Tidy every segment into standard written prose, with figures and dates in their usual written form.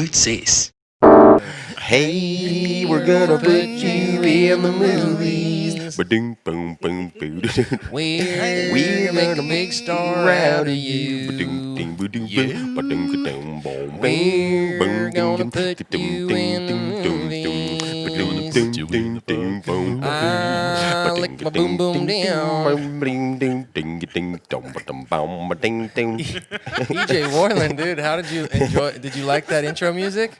good sis. Hey, we're gonna put you in the movies. Ba-ding, boom, boom, boo. We're gonna make a big star out of you. Ba-ding, ba-ding, boom, ba-ding, ba-ding, boom, We're boom, gonna ding, put ding, you ding, in the ding, ding, movies. ding, ding, ding, ding, boom, I ba-ding, lick my ba-ding, boom boom ding, down. boom, ding, ding, ding, ding, dong, ba-dum, bum, ba-ding, ding. EJ Worland, dude, how did you enjoy? Did you like that intro music?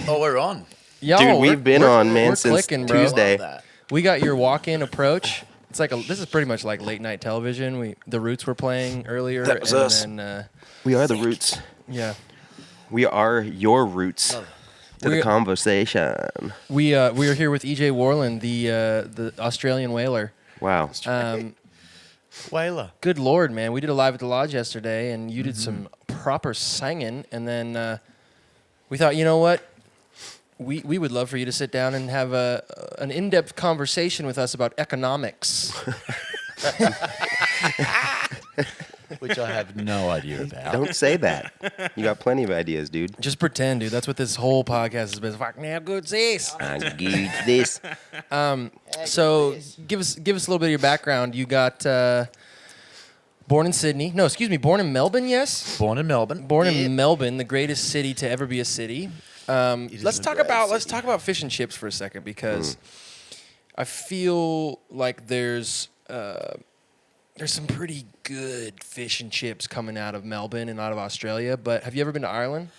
Oh, we're on. Yo, Dude, we've been on, man, we're since clicking, bro. Tuesday. Love that. We got your walk-in approach. It's like this is pretty much like late night television. The Roots were playing earlier. That was and us. Then, We are the roots. yeah, We are your roots to the We're- conversation. we are here with EJ Worland, the Australian whaler. Wow. Whaler. Good Lord, man. We did a live at the lodge yesterday, and you did some proper singing. And then we thought, you know what? We would love for you to sit down and have an in-depth conversation with us about economics. Which I have no idea about. Don't say that. You got plenty of ideas, dude. Just pretend, dude. That's what this whole podcast has been. Fuck now, good sis. I need this. So give us a little bit of your background. You got born in Sydney. No, excuse me, born in Melbourne. Yes, Born in Melbourne. born in Melbourne, the greatest city to ever be a city. is Let's a talk great about city. fish and chips for a second because I feel like there's some pretty good fish and chips coming out of Melbourne and out of Australia. But have you ever been to Ireland?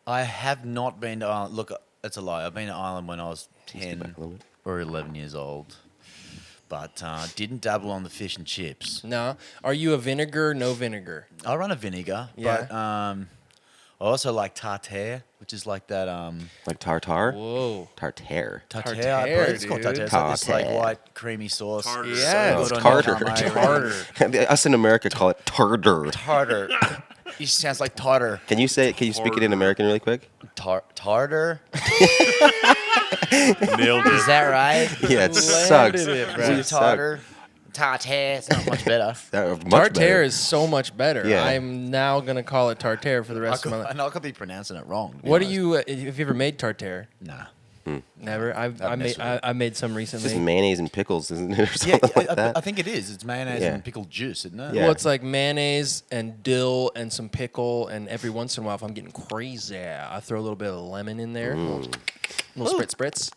I have not been to Ireland. Look, that's a lie. I've been to Ireland when I was back 10 a little bit. or 11 years old. But didn't dabble on the fish and chips. No. Are you a vinegar? No vinegar. I run a vinegar. Yeah. But I also like tartare, which is like that... Like tartar? Whoa. Tartare. Tartare, Tartare, I believe it's called dude. tartare. It's like this like Tartare. white creamy sauce. Tartar. Yeah, So good on Tartar. your tongue, Tartar. Us in America call it tartar. Tartar. It sounds like tartar. Can you say it? Can you speak it in American really quick? Tartar? Nailed it. Is that right? Yeah, it sucks. it, bro. We suck. Tartar. Tartare. It's not much better. Much Tartare better. is so much better. Yeah. I'm now gonna call it tartare for the rest of my life. I know I could be pronouncing it wrong. to be What do honest. you? Have you ever made tartare? Nah. Never. I messed made. with I made some It's just recently. mayonnaise and pickles, isn't it? Or Yeah, something like that. I think it is. It's mayonnaise Yeah. and pickled juice, isn't it? Yeah. Well, it's like mayonnaise and dill and some pickle, and every once in a while, if I'm getting crazy, I throw a little bit of lemon in there, little spritz.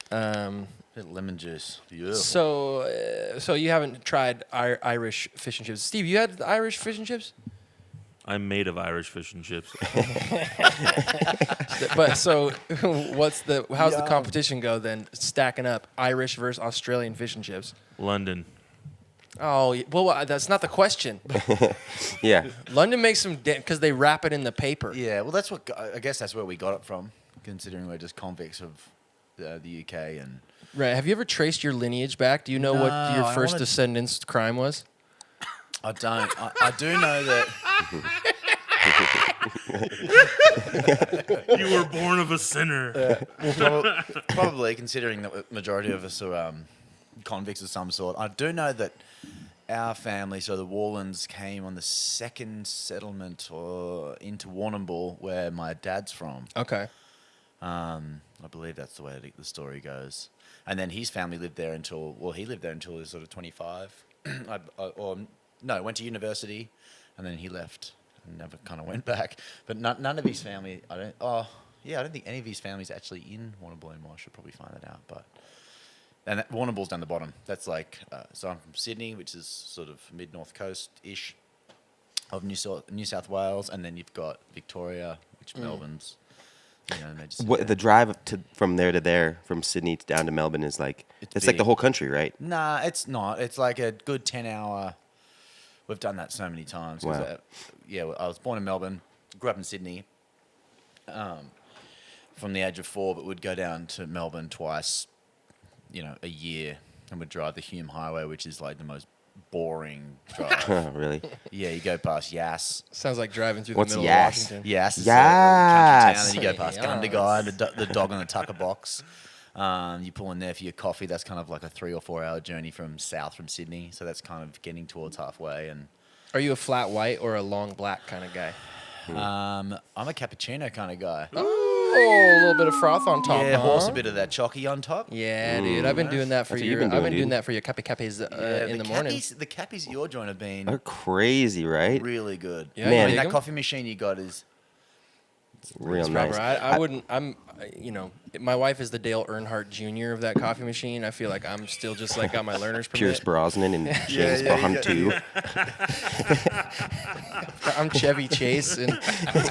Bit of lemon juice. Yeah. So you haven't tried Irish fish and chips, Steve? You had Irish fish and chips? I'm made of Irish fish and chips. But so, how's the competition go then? Stacking up Irish versus Australian fish and chips. London. Oh well, that's not the question. Yeah. London makes them because they wrap it in the paper. Yeah, well, that's what I guess that's where we got it from, considering we're just convicts of the UK and. Right. Have you ever traced your lineage back? Do you know what No, your I first wanna- descendant's crime was? I don't. I do know that. You were born of a sinner. Probably, considering that the majority of us are convicts of some sort. I do know that our family, so the Worlands, came on the second settlement into Warrnambool, where my dad's from. Okay. I believe that's the way the story goes. And then his family lived there until he lived there until he was sort of 25. Went to university, and then he left and never kind of went back. But none of his family, I don't think any of his family's actually in Warrnambool anymore. I should probably find that out. And Warrnambool's down the bottom. That's like, so I'm from Sydney, which is sort of mid-north coast-ish of New South Wales, and then you've got Victoria, which Melbourne's. You know, What, the drive from there to there, from Sydney down to Melbourne, is like it's like big. the whole country, right? Nah, it's not. It's like a good 10-hour. We've done that so many times. 'Cause, Wow. I was born in Melbourne, grew up in Sydney from the age of 4, but would go down to Melbourne twice, a year, and would drive the Hume Highway, which is like the most boring drive. Oh, really? Yeah, you go past Yass. Sounds like driving through What's the middle Yass? of Washington. Yass is a Yes. country town, and you go past Yes. Gundagai, the dog on the tucker box. You pull in there for your coffee. That's kind of like a 3 or 4 hour journey from Sydney. So that's kind of getting towards halfway. And Are you a flat white or a long black kind of guy? I'm a cappuccino kind of guy. Oh, a little bit of froth on top. Yeah, huh? horse a bit of that chalky on top. Yeah, dude. I've been doing that for That's what your. you've been I've been doing, doing dude. that for your cappies in the morning. The cappies at your joint have been They're crazy, right? really good. Yeah, Man. you I mean, dig that 'em? coffee machine you got is Real It's nice. proper. I wouldn't. My wife is the Dale Earnhardt Jr. of that coffee machine. I feel like I'm still just like got my learner's permit. Pierce Brosnan and James yeah, Bond yeah. 2. I'm Chevy Chase in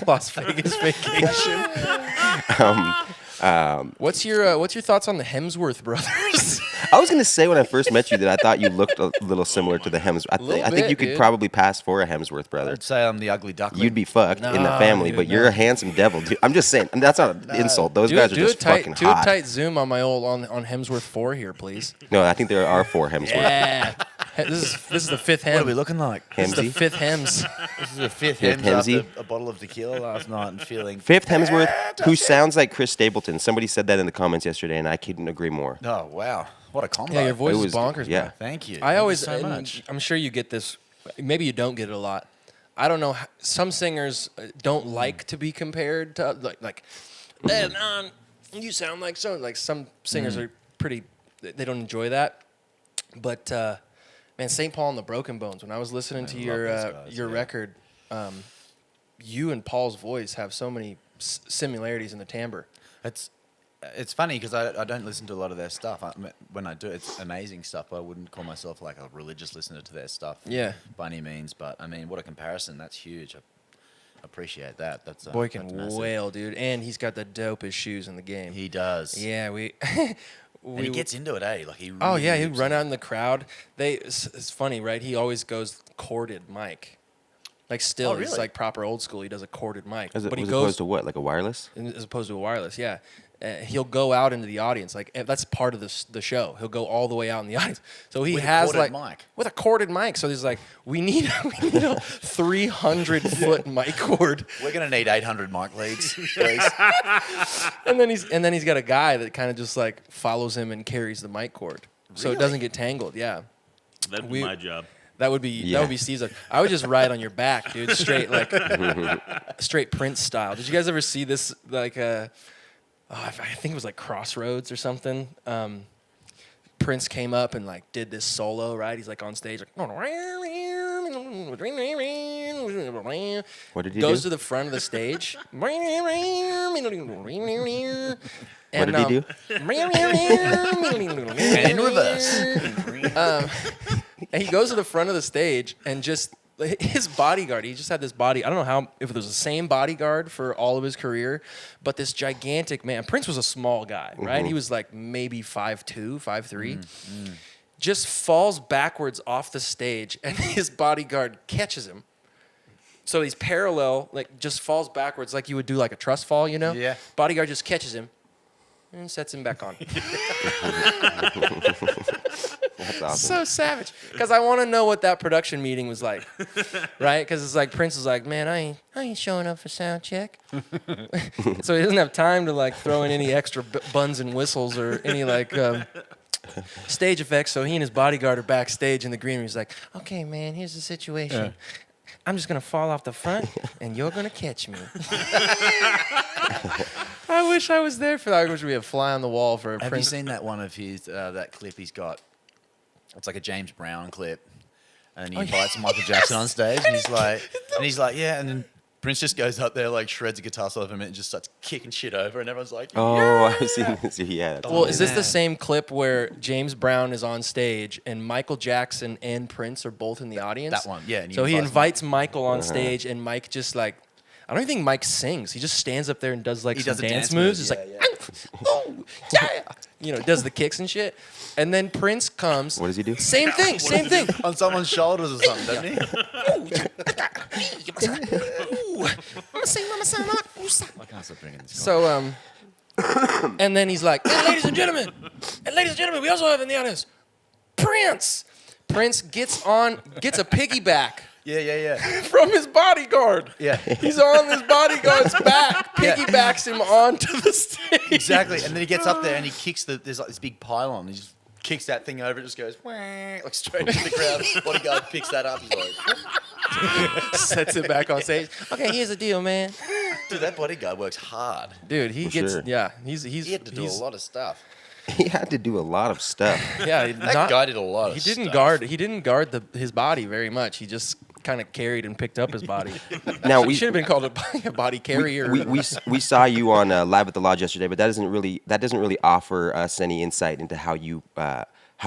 Las Vegas Vacation. What's your thoughts on the Hemsworth brothers? I was gonna say when I first met you that I thought you looked a little similar to the Hemsworth. I think bit, you could dude. probably pass for a Hemsworth brother. I'd say I'm the ugly duckling. You'd be fucked in the Nah, family, dude, but you're a handsome devil, dude. I'm just saying, and that's not an insult. Those guys are just fucking do a hot. tight zoom on my old on Hemsworth 4 here, please. No, I think there are 4 Hemsworth. Yeah, this is the fifth What are we hem. looking like? This is the Hemsy? fifth hems. This is the fifth Fifth Hems Hemsy? after a bottle of tequila last night and feeling. Fifth Hemsworth, who sounds like Chris Stapleton. Somebody said that in the comments yesterday, and I couldn't agree more. Oh wow, what a combo! Yeah, your voice It is was- bonkers. yeah. bro. Thank you. I Thank always, you so and much. I'm sure you get this. Maybe you don't get it a lot. I don't know. Some singers don't like to be compared to like. "Eh, nah, you sound like so. Like some singers are pretty. They don't enjoy that. But man, St. Paul and the Broken Bones. When I was listening to love your those guys, your yeah. record, you and Paul's voice have so many similarities in the timbre. It's funny because I don't listen to a lot of their stuff. When I do, it's amazing stuff. I wouldn't call myself like a religious listener to their stuff. Yeah. By any means, but I mean, what a comparison! That's huge. I appreciate that. That's Boy that's can massive. wail, dude, and he's got the dopest shoes in the game. He does. Yeah, we. And he gets into it, eh? Like he. Oh yeah, really he'd rips run it. out in the crowd. It's funny, right? He always goes corded mic. Like still, Oh, he's really? like proper old school. He does a corded mic, As, but he as goes opposed to what, like a wireless? as opposed to a wireless. Yeah, he'll go out into the audience. Like that's part of the show. He'll go all the way out in the audience. So he With a has corded like mic. with a corded mic. So he's like, we need a 300-foot mic cord. We're gonna need 800 mic leads, please. And then he's got a guy that kind of just like follows him and carries the mic cord, so it Really? doesn't get tangled. Yeah. That'd We- be my job. That would be Yeah. Steve's. I would just ride on your back, dude, straight like straight Prince style. Did you guys ever see this? Like, I think it was like Crossroads or something. Prince came up and like did this solo, right? He's like on stage, like What did he goes do? to the front of the stage. What did he do? And in reverse. And he goes to the front of the stage and just his bodyguard. He just had this body. I don't know if it was the same bodyguard for all of his career, but this gigantic man. Prince was a small guy, right? He was like maybe 5'2", 5'3". Just falls backwards off the stage, and his bodyguard catches him. So he's parallel, like just falls backwards, like you would do like a trust fall, you know? Yeah. Bodyguard just catches him and sets him back on. That's awesome. So savage. Because I want to know what that production meeting was like, right? Because it's like Prince was like, man, I ain't showing up for sound check. So he doesn't have time to like throw in any extra buns and whistles or any like stage effects. So he and his bodyguard are backstage in the green room. He's like, okay, man, here's the situation. I'm just going to fall off the front, and you're going to catch me. I wish I was there for that. I wish we had a fly on the wall for a Have Prince. you seen that one of his that clip he's got? It's like a James Brown clip, and he invites Michael Jackson on stage, and he's like, yeah, and then Prince just goes up there, like shreds a guitar solo for a minute, and just starts kicking shit over, and everyone's like, Oh, I've seen this. Yeah. that's Well, is this the man. same clip where James Brown is on stage and Michael Jackson and Prince are both in the audience? That one, yeah, and he So he invites invites Michael on stage, and Mike just like, I don't even think Mike sings. He just stands up there and does like He some does the dance dance moves. moves, It's yeah, like, oh, yeah, you know, does the kicks and shit. And then Prince comes. What does he do? Same thing, same thing. on someone's shoulders or something, doesn't he? I can't stop drinking this. So, and then he's like, and ladies and gentlemen, we also have in the audience Prince. Prince gets a piggyback Yeah. from his bodyguard. Yeah. He's on his bodyguard's back, Yeah. piggybacks him onto the stage. Exactly, and then he gets up there and he kicks there's like this big pylon. He just kicks that thing over. It just goes like straight into the crowd. Bodyguard picks that up. He's like, Sets it back on stage. Okay, here's the deal, man. Dude, that bodyguard works hard. Dude, he For gets sure. yeah. He's He had to do a lot of stuff. He had to do a lot of stuff. Yeah, That guy did a lot of he stuff. didn't guard his body very much. He just kind of carried and picked up his body. Now He should have been called a body carrier. we saw you on Live at the Lodge yesterday, but that doesn't really offer us any insight into how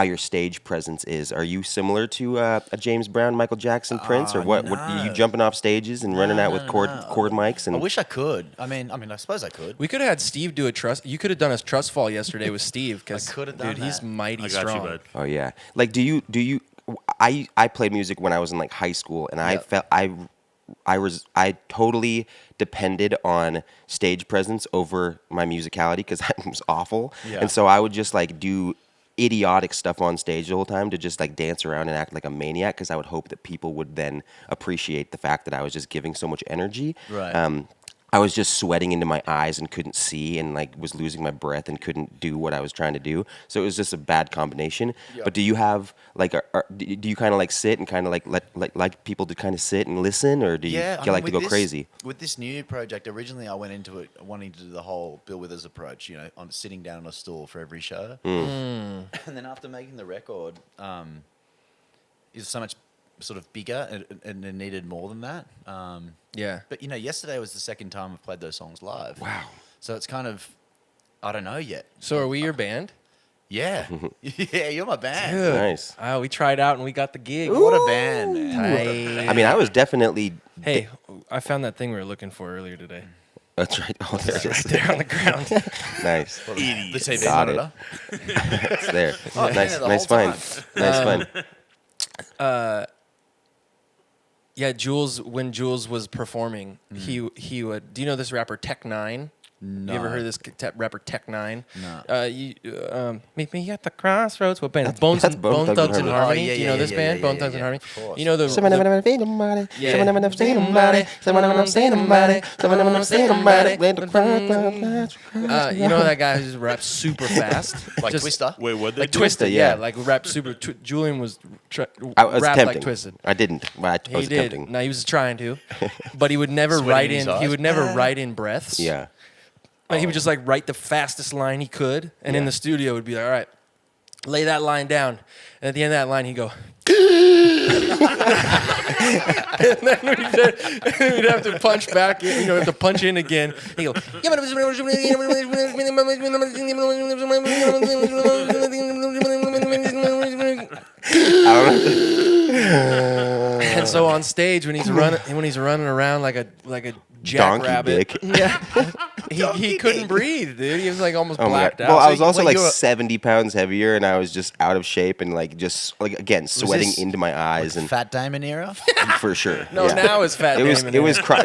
your stage presence is. Are you similar to a James Brown, Michael Jackson, Prince, or what? What are you no. jumping off stages and running out with No. cord mics? And I wish I could. I mean, I suppose I could. We could have had Steve do a trust. You could have done a trust fall yesterday with Steve because I could have done dude, he's that. mighty I got strong. you, bud. oh yeah, like do you? I played music when I was in like high school, and I Yep. felt I totally depended on stage presence over my musicality because I was awful, Yeah. and so I would just like do idiotic stuff on stage the whole time to just like dance around and act like a maniac because I would hope that people would then appreciate the fact that I was just giving so much energy. Right. I was just sweating into my eyes and couldn't see and like was losing my breath and couldn't do what I was trying to do. So it was just a bad combination. Yeah. But do you have like, do you kind of like sit and kind of like people to kind of sit and listen, or do you like to go crazy? With this new project, originally I went into it wanting to do the whole Bill Withers approach, on sitting down on a stool for every show. And then after making the record, it was so much sort of bigger and it needed more than that. Yeah. But yesterday was the second time I've played those songs live. Wow. So it's kind of, I don't know yet. So are we your band? Yeah. Yeah, you're my band. Dude. Nice. Oh, we tried out and we got the gig. What a band, man. Tight. I mean, I was definitely. Hey, I found that thing we were looking for earlier today. That's right. Oh, there it is. There on the ground. Nice. The TV Got it. monitor. It's there. Oh, yeah, nice, the nice whole find. Nice find. Yeah, Jules. When Jules was performing, he would. Do you know this rapper Tech Nine? No. You ever heard of this rapper Tech Nine? No. Meet me at the crossroads. What band? Bones that's and Bone Bone Thugs Thugs and and Harmony. Harmony. Oh, yeah, Do you know yeah, this yeah, band, yeah, Bone yeah, Thugs and yeah, Harmony? of course. You know the you know that guy who just raps super fast, Like just, Twister? Wait, what? like They do? Twisted, yeah. like rap super. Julian was I was rap tempting. like Twisted. I didn't. But I He was did. tempting. No, he was trying to, but he would never Sweating write in his in. He eyes. would never write in breaths. Yeah. Like, he would just like write the fastest line he could, and in Yeah. the studio would be like, "All right, lay that line down." And at the end of that line, he'd go, and then we'd have to punch back. Have to punch in again. He'd go, and so on stage when he's running around like a Donkey jackrabbit, dick. yeah, he couldn't breathe, dude. He was like almost Oh my blacked God. out. Well, I So was he- also when like you were- 70 pounds heavier, and I was just out of shape and like just like again sweating this into my eyes and Fat Damon era? for sure. No, yeah. now it's Fat it was Damon it was, era.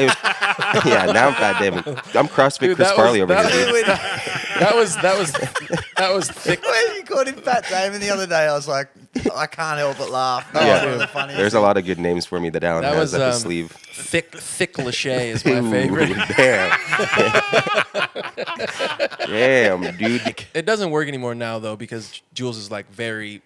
yeah. Now I'm Fat Damon. I'm CrossFit Dude, Chris that Farley was- over here. Dude. that was thick. When you called him Fat Damon the other day, I was like, I can't help but laugh. Yeah. That was the funniest There's a lot of good names for me that Alan That has was up his sleeve. thick Lachey is my favorite. Damn. Damn, dude. It doesn't work anymore now though because Jules is like very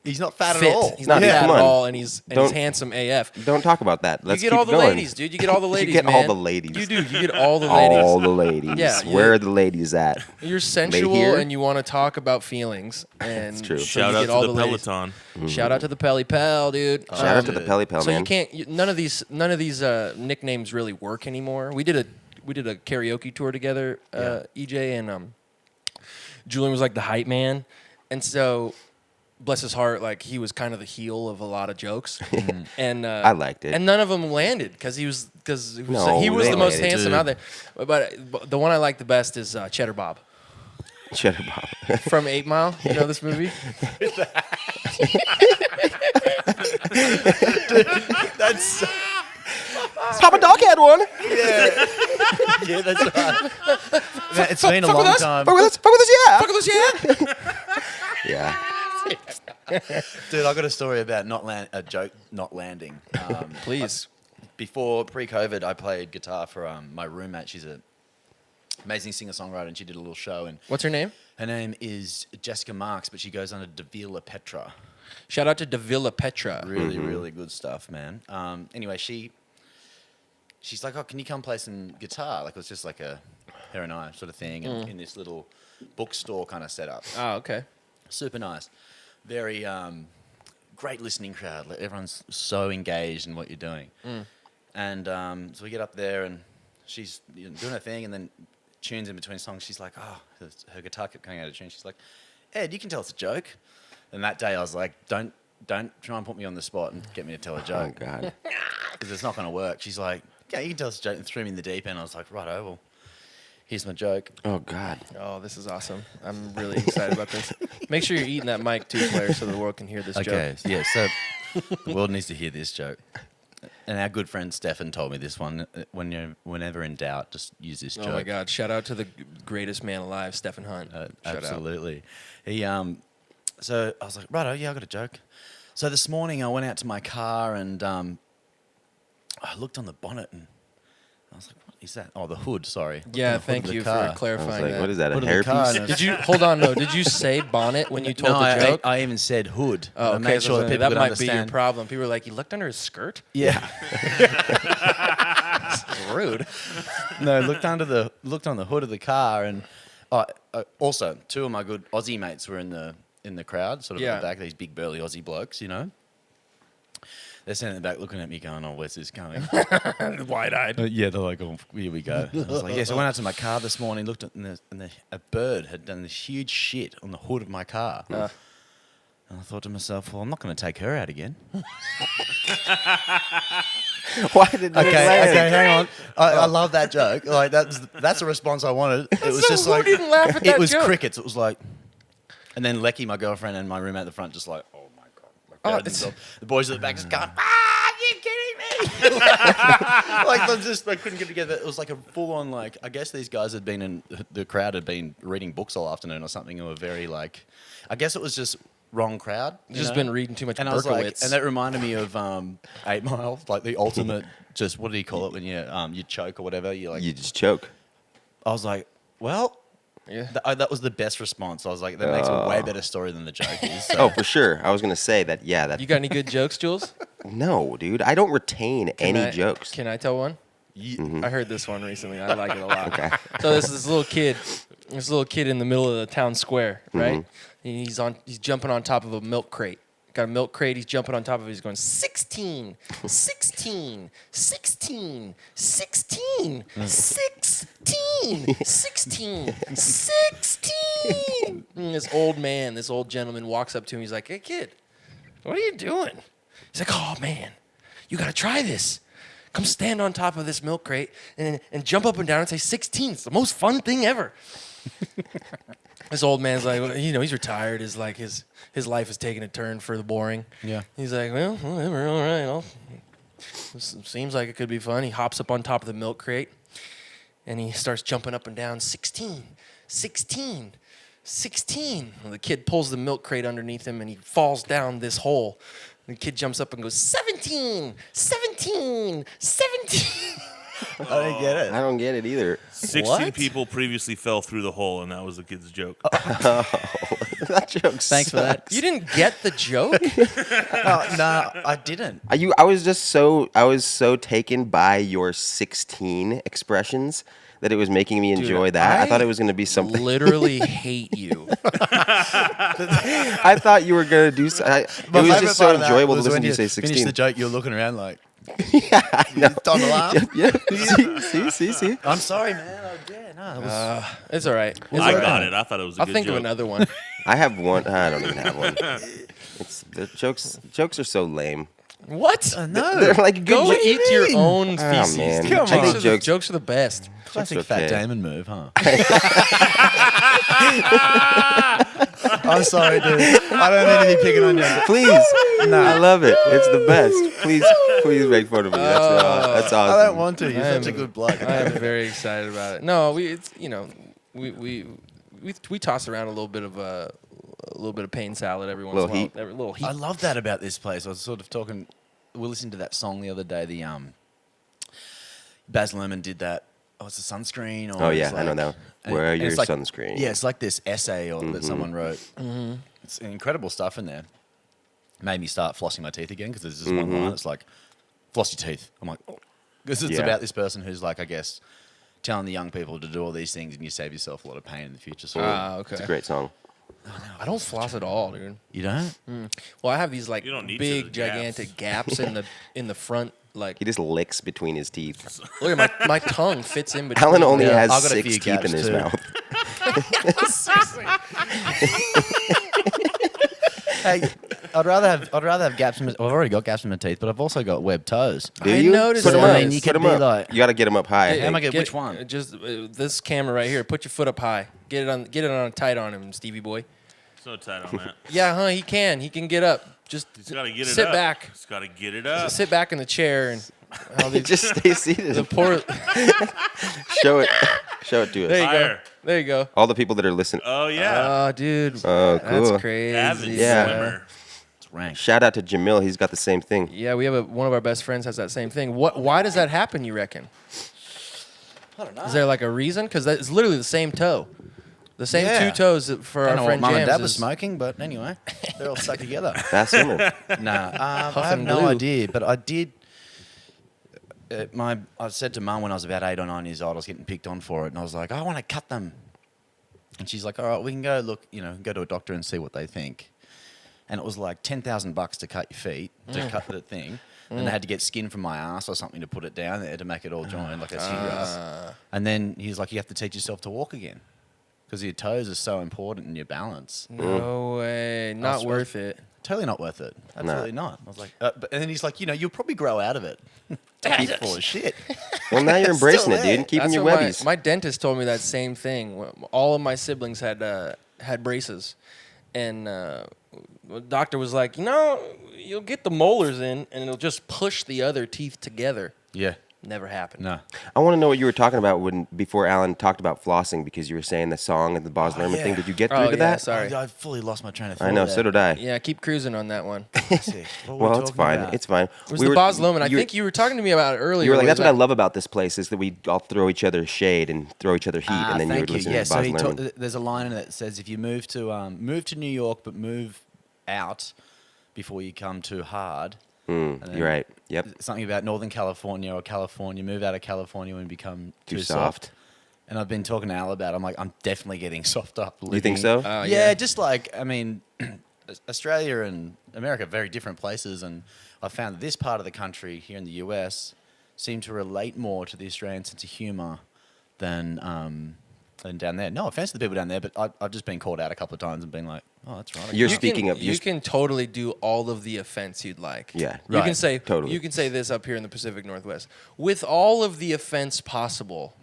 He's not fat fit. at all. He's not Yeah, fat come at on. all, and he's Don't- handsome AF. Don't talk about that. Let's You get keep all the going. ladies, dude. You get all the ladies. You get man. all the ladies. You do. You get all the ladies. All the ladies. Yeah, Where are the ladies at? You're sensual here? and you want to talk about feelings. And That's true. so Shout you out get all to the ladies. Peloton. Shout out to the Pelly Pal, dude. Shout out to the Pelly Pal, So man. you can't. None of these nicknames really work anymore. We did a karaoke tour together, EJ, and Julian was like the hype man, and so bless his heart, like he was kind of the heel of a lot of jokes, and I liked it. and none of them landed because he was No, he was they the most landed, handsome dude. out there. But the one I like the best is Cheddar Bob Cheddar Bob. from 8 Mile. You know this movie? That's Papa Dog had one. yeah, that's right. Man, it's been a long time, Fuck with us, yeah. Fuck with us, yeah. Yeah. dude. I got a story about a joke not landing. Please. Before pre-COVID, I played guitar for my roommate. She's a amazing singer-songwriter, and she did a little show. And What's her name? her name is Jessica Marks, but she goes under Davila Petra. Shout out to Davila Petra. Really, really good stuff, man. Anyway, she's like, oh, can you come play some guitar? Like, it was just like her and I sort of thing, and in this little bookstore kind of setup. Oh, okay. Super nice. Very great listening crowd. Like, everyone's so engaged in what you're doing. And so we get up there, and she's doing her thing, and then tunes in between songs. She's like, oh, her guitar kept coming out of tune. She's like, Ed, you can tell us a joke. And that day I was like, don't try and put me on the spot and get me to tell a joke. Oh, God. Because it's not going to work. She's like, yeah, you can tell us a joke, and threw me in the deep end. I was like, righto, well, here's my joke. Oh, God. Oh, this is awesome. I'm really excited about this. Make sure you're eating that mic too, Claire, so the world can hear this Okay, joke. yeah, so the world needs to hear this joke. And our good friend Stefan told me this one. Whenever in doubt, just use this joke. Oh my God! Shout out to the greatest man alive, Stephen Hunt. Shout out. Absolutely. He so I was like, righto, yeah, I got a joke. So this morning I went out to my car and I looked on the bonnet and I was like, what is that? Oh, the hood. Sorry. Looked on Yeah, the hood thank of the you car. I for was clarifying like, that. what is that, a Hood of the car, hairpiece? and Did you hold on? No, did you say bonnet when you told No, the joke? I even said hood. Oh, I okay. made sure that people that could might understand. be your problem. People were like, "You looked under his skirt." Yeah. Rude. No, looked on the hood of the car, and also 2 of my good Aussie mates were in the crowd, sort of Yeah. at the back. These big burly Aussie blokes, you know. They're standing in the back, looking at me, going, "Oh, where's this going?" Wide-eyed. Yeah, they're like, "Oh, here we go." I was like, "Yeah." So I went out to my car this morning, looked at, and a bird had done this huge shit on the hood of my car. And I thought to myself, well, I'm not going to take her out again. Why did that land? Okay, hang on. I love that joke. Like that's a response I wanted. It was So just who like didn't laugh at that it was joke? crickets. It was like, and then Lecky, my girlfriend, and my roommate at the front, just like, oh my god, like, buried themselves. The boys at the back just going, are you kidding me? Like they couldn't get together. It was like a full on like. I guess these guys had been in the crowd had been reading books all afternoon or something, and were very like. I guess it was just. Wrong crowd. Just been reading too much and I was like, Berkowitz. and that reminded me of 8 Mile, like the ultimate. Just what do you call it when you choke or whatever? You like. You just choke. I was like, well, Yeah. that was the best response. I was like, that makes a way better story than the joke is. So. Oh, for sure. I was going to say that, yeah. That, You got any good jokes, Jules? no, dude. I don't retain any jokes. Can I tell one? You- I heard this one recently. I like it a lot. Okay. So this little kid in the middle of the town square, right? He's jumping on top of a milk crate. Got a milk crate. He's jumping on top of it. He's going 16, 16, 16, 16, 16, 16, 16. And this old gentleman walks up to him. He's like, "Hey, kid, what are you doing?" He's like, "Oh, man, you got to try this. Come stand on top of this milk crate and jump up and down and say 16. It's the most fun thing ever." This old man's like, well, he's retired. His life is taking a turn for the boring. Yeah. He's like, well, whatever, all right. This seems like it could be fun. He hops up on top of the milk crate, and he starts jumping up and down. 16, 16, 16. Well, the kid pulls the milk crate underneath him, and he falls down this hole. The kid jumps up and goes, 17, 17, 17. I don't get it. I don't get it either. 16 What? people previously fell through the hole, and that was the kid's joke. That joke Thanks for that. You didn't get the joke? No, I didn't. I was so taken by your 16 expressions that it was making me enjoy that. I thought it was going to be something. Literally hate you. I thought you were going to do. It was just so enjoyable to listen to you say Finish 16. the joke, you're looking around like, Yeah, no. time to laugh. Yeah. See. I'm sorry, man. It was. It's all right. I got it. I thought it was a I'll good think joke. of another one. I have one. I don't even have one. The jokes are so lame. What? No. They're like good. Go eat your own Oh, feces. man. Come I think on. jokes. Jokes are the best. Classic It's okay. Fat Damon move, huh? I'm sorry, dude. I don't mean to be picking on you. Please, I love it. It's the best. Please make fun of me. That's awesome. I don't want to. You're I such a am- good bloke. I am very excited about it. No, we toss around a little bit of pain salad every once in a Little while. heat. Every little heat. I love that about this place. I was sort of talking. We listened to that song the other day. The Baz Luhrmann did that it's a sunscreen. Or Oh it's yeah, I know like- that. and- Wear and your it's like- sunscreen. Yeah, it's like this essay that someone wrote. Mm-hmm. It's incredible stuff in there. Made me start flossing my teeth again because there's this one line that's like, floss your teeth. I'm like, oh. Because it's Yeah. about this person who's like, I guess, telling the young people to do all these things and you save yourself a lot of pain in the future. So Okay. It's a great song. I don't floss at all, dude. you don't? Well, I have these like You don't need to, big, the gigantic gaps in the front. Like, He just licks between his teeth. look at my tongue fits in between. Alan only Yeah, has I've got a 6 few teeth gaps in his too. mouth. Hey, I'd rather have gaps in my, I've already got gaps in my teeth, but I've also got webbed toes. Do I you? noticed Put 'em that. up. I mean, you Put could 'em be up. like- You got to get them up high. I Hey, think. am I which one? Just this camera right here. Put your foot up high. Get it on tight on him, Stevie boy. So tight on that. Yeah, huh? He can. He can get up. Just He's got to get it sit up. back. He's got to get it up. Sit back in the chair and all these, Just stay the seated. poor. Show it. Show it to There us. you go. Fire. There you go. All the people that are listening. Oh, yeah. Oh, dude. Oh, cool. That's crazy. Avid Yeah. swimmer. It's rank. Shout out to Jamil. He's got the same thing. Yeah, we have one of our best friends has that same thing. Why does that happen, you reckon? I don't know. Is there like a reason? Because it's literally the same toe. The same Yeah. 2 toes for I our don't know what friend mum and James dad was is- smoking, but anyway, they're all stuck together. Fast swimmer. Nah, I Puff have and no glue. idea, but I did. I said to Mum when I was about 8 or 9 years old, I was getting picked on for it, and I was like, I want to cut them. And she's like, all right, we can go go to a doctor and see what they think. And it was like $10,000 to cut your feet, to cut the thing. And they had to get skin from my ass or something to put it down there to make it all join like a cigarette. And then he's like, you have to teach yourself to walk again. Because your toes are so important in your balance. No way. Not swear- worth it. Totally not worth it. Absolutely not. I was like, and then he's like, you'll probably grow out of it. He's full of shit. Well, now you're embracing it, there. dude. Keeping That's your what webbies. My dentist told me that same thing. All of my siblings had braces, and the doctor was like, you'll get the molars in, and it'll just push the other teeth together. Yeah. Never happened. No. I want to know what you were talking about before Alan talked about flossing, because you were saying the song and the Boz Lerman yeah. thing. Did you get Oh, through to yeah, that? sorry. I fully lost my train of thought. I know. there. So did I. Yeah, keep cruising on that one. Let's see. What were we Well, it's talking fine. about? It's fine. It was the Boz Lerman. I think you were talking to me about it earlier. You were like, Was that's what I that- love about this place is that we all throw each other shade and throw each other heat, and then you thank were listening Yeah, to so Boz he Lerman. there's a line in it that says if you move to New York but move out before you come too hard. and then You're right. Yep. Something about Northern California or California. Move out of California and become Too too soft. And I've been talking to Al about it. I'm like, I'm definitely getting soft up. You think living- so? Oh, yeah, just like, I mean, Australia and America are very different places. And I found that this part of the country here in the US seem to relate more to the Australian sense of humour than down there. No offense to the people down there, but I've just been called out a couple of times and been like, oh, that's right. You're You speaking can, of you can totally do all of the offense you'd like. Yeah. You can Right. say Totally. You can say this up here in the Pacific Northwest with all of the offense possible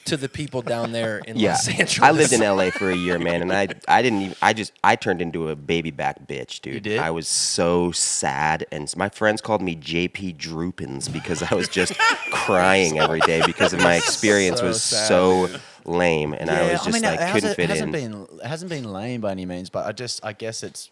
to the people down there in Yeah. Los Angeles. I lived in LA for a year, man, and I didn't even I turned into a baby back bitch, dude. You did? I was so sad, and my friends called me JP Droopins because I was just crying every day because of my experience So was sad, so dude. lame, and I was just like couldn't fit in. It hasn't been lame by any means, but I guess it's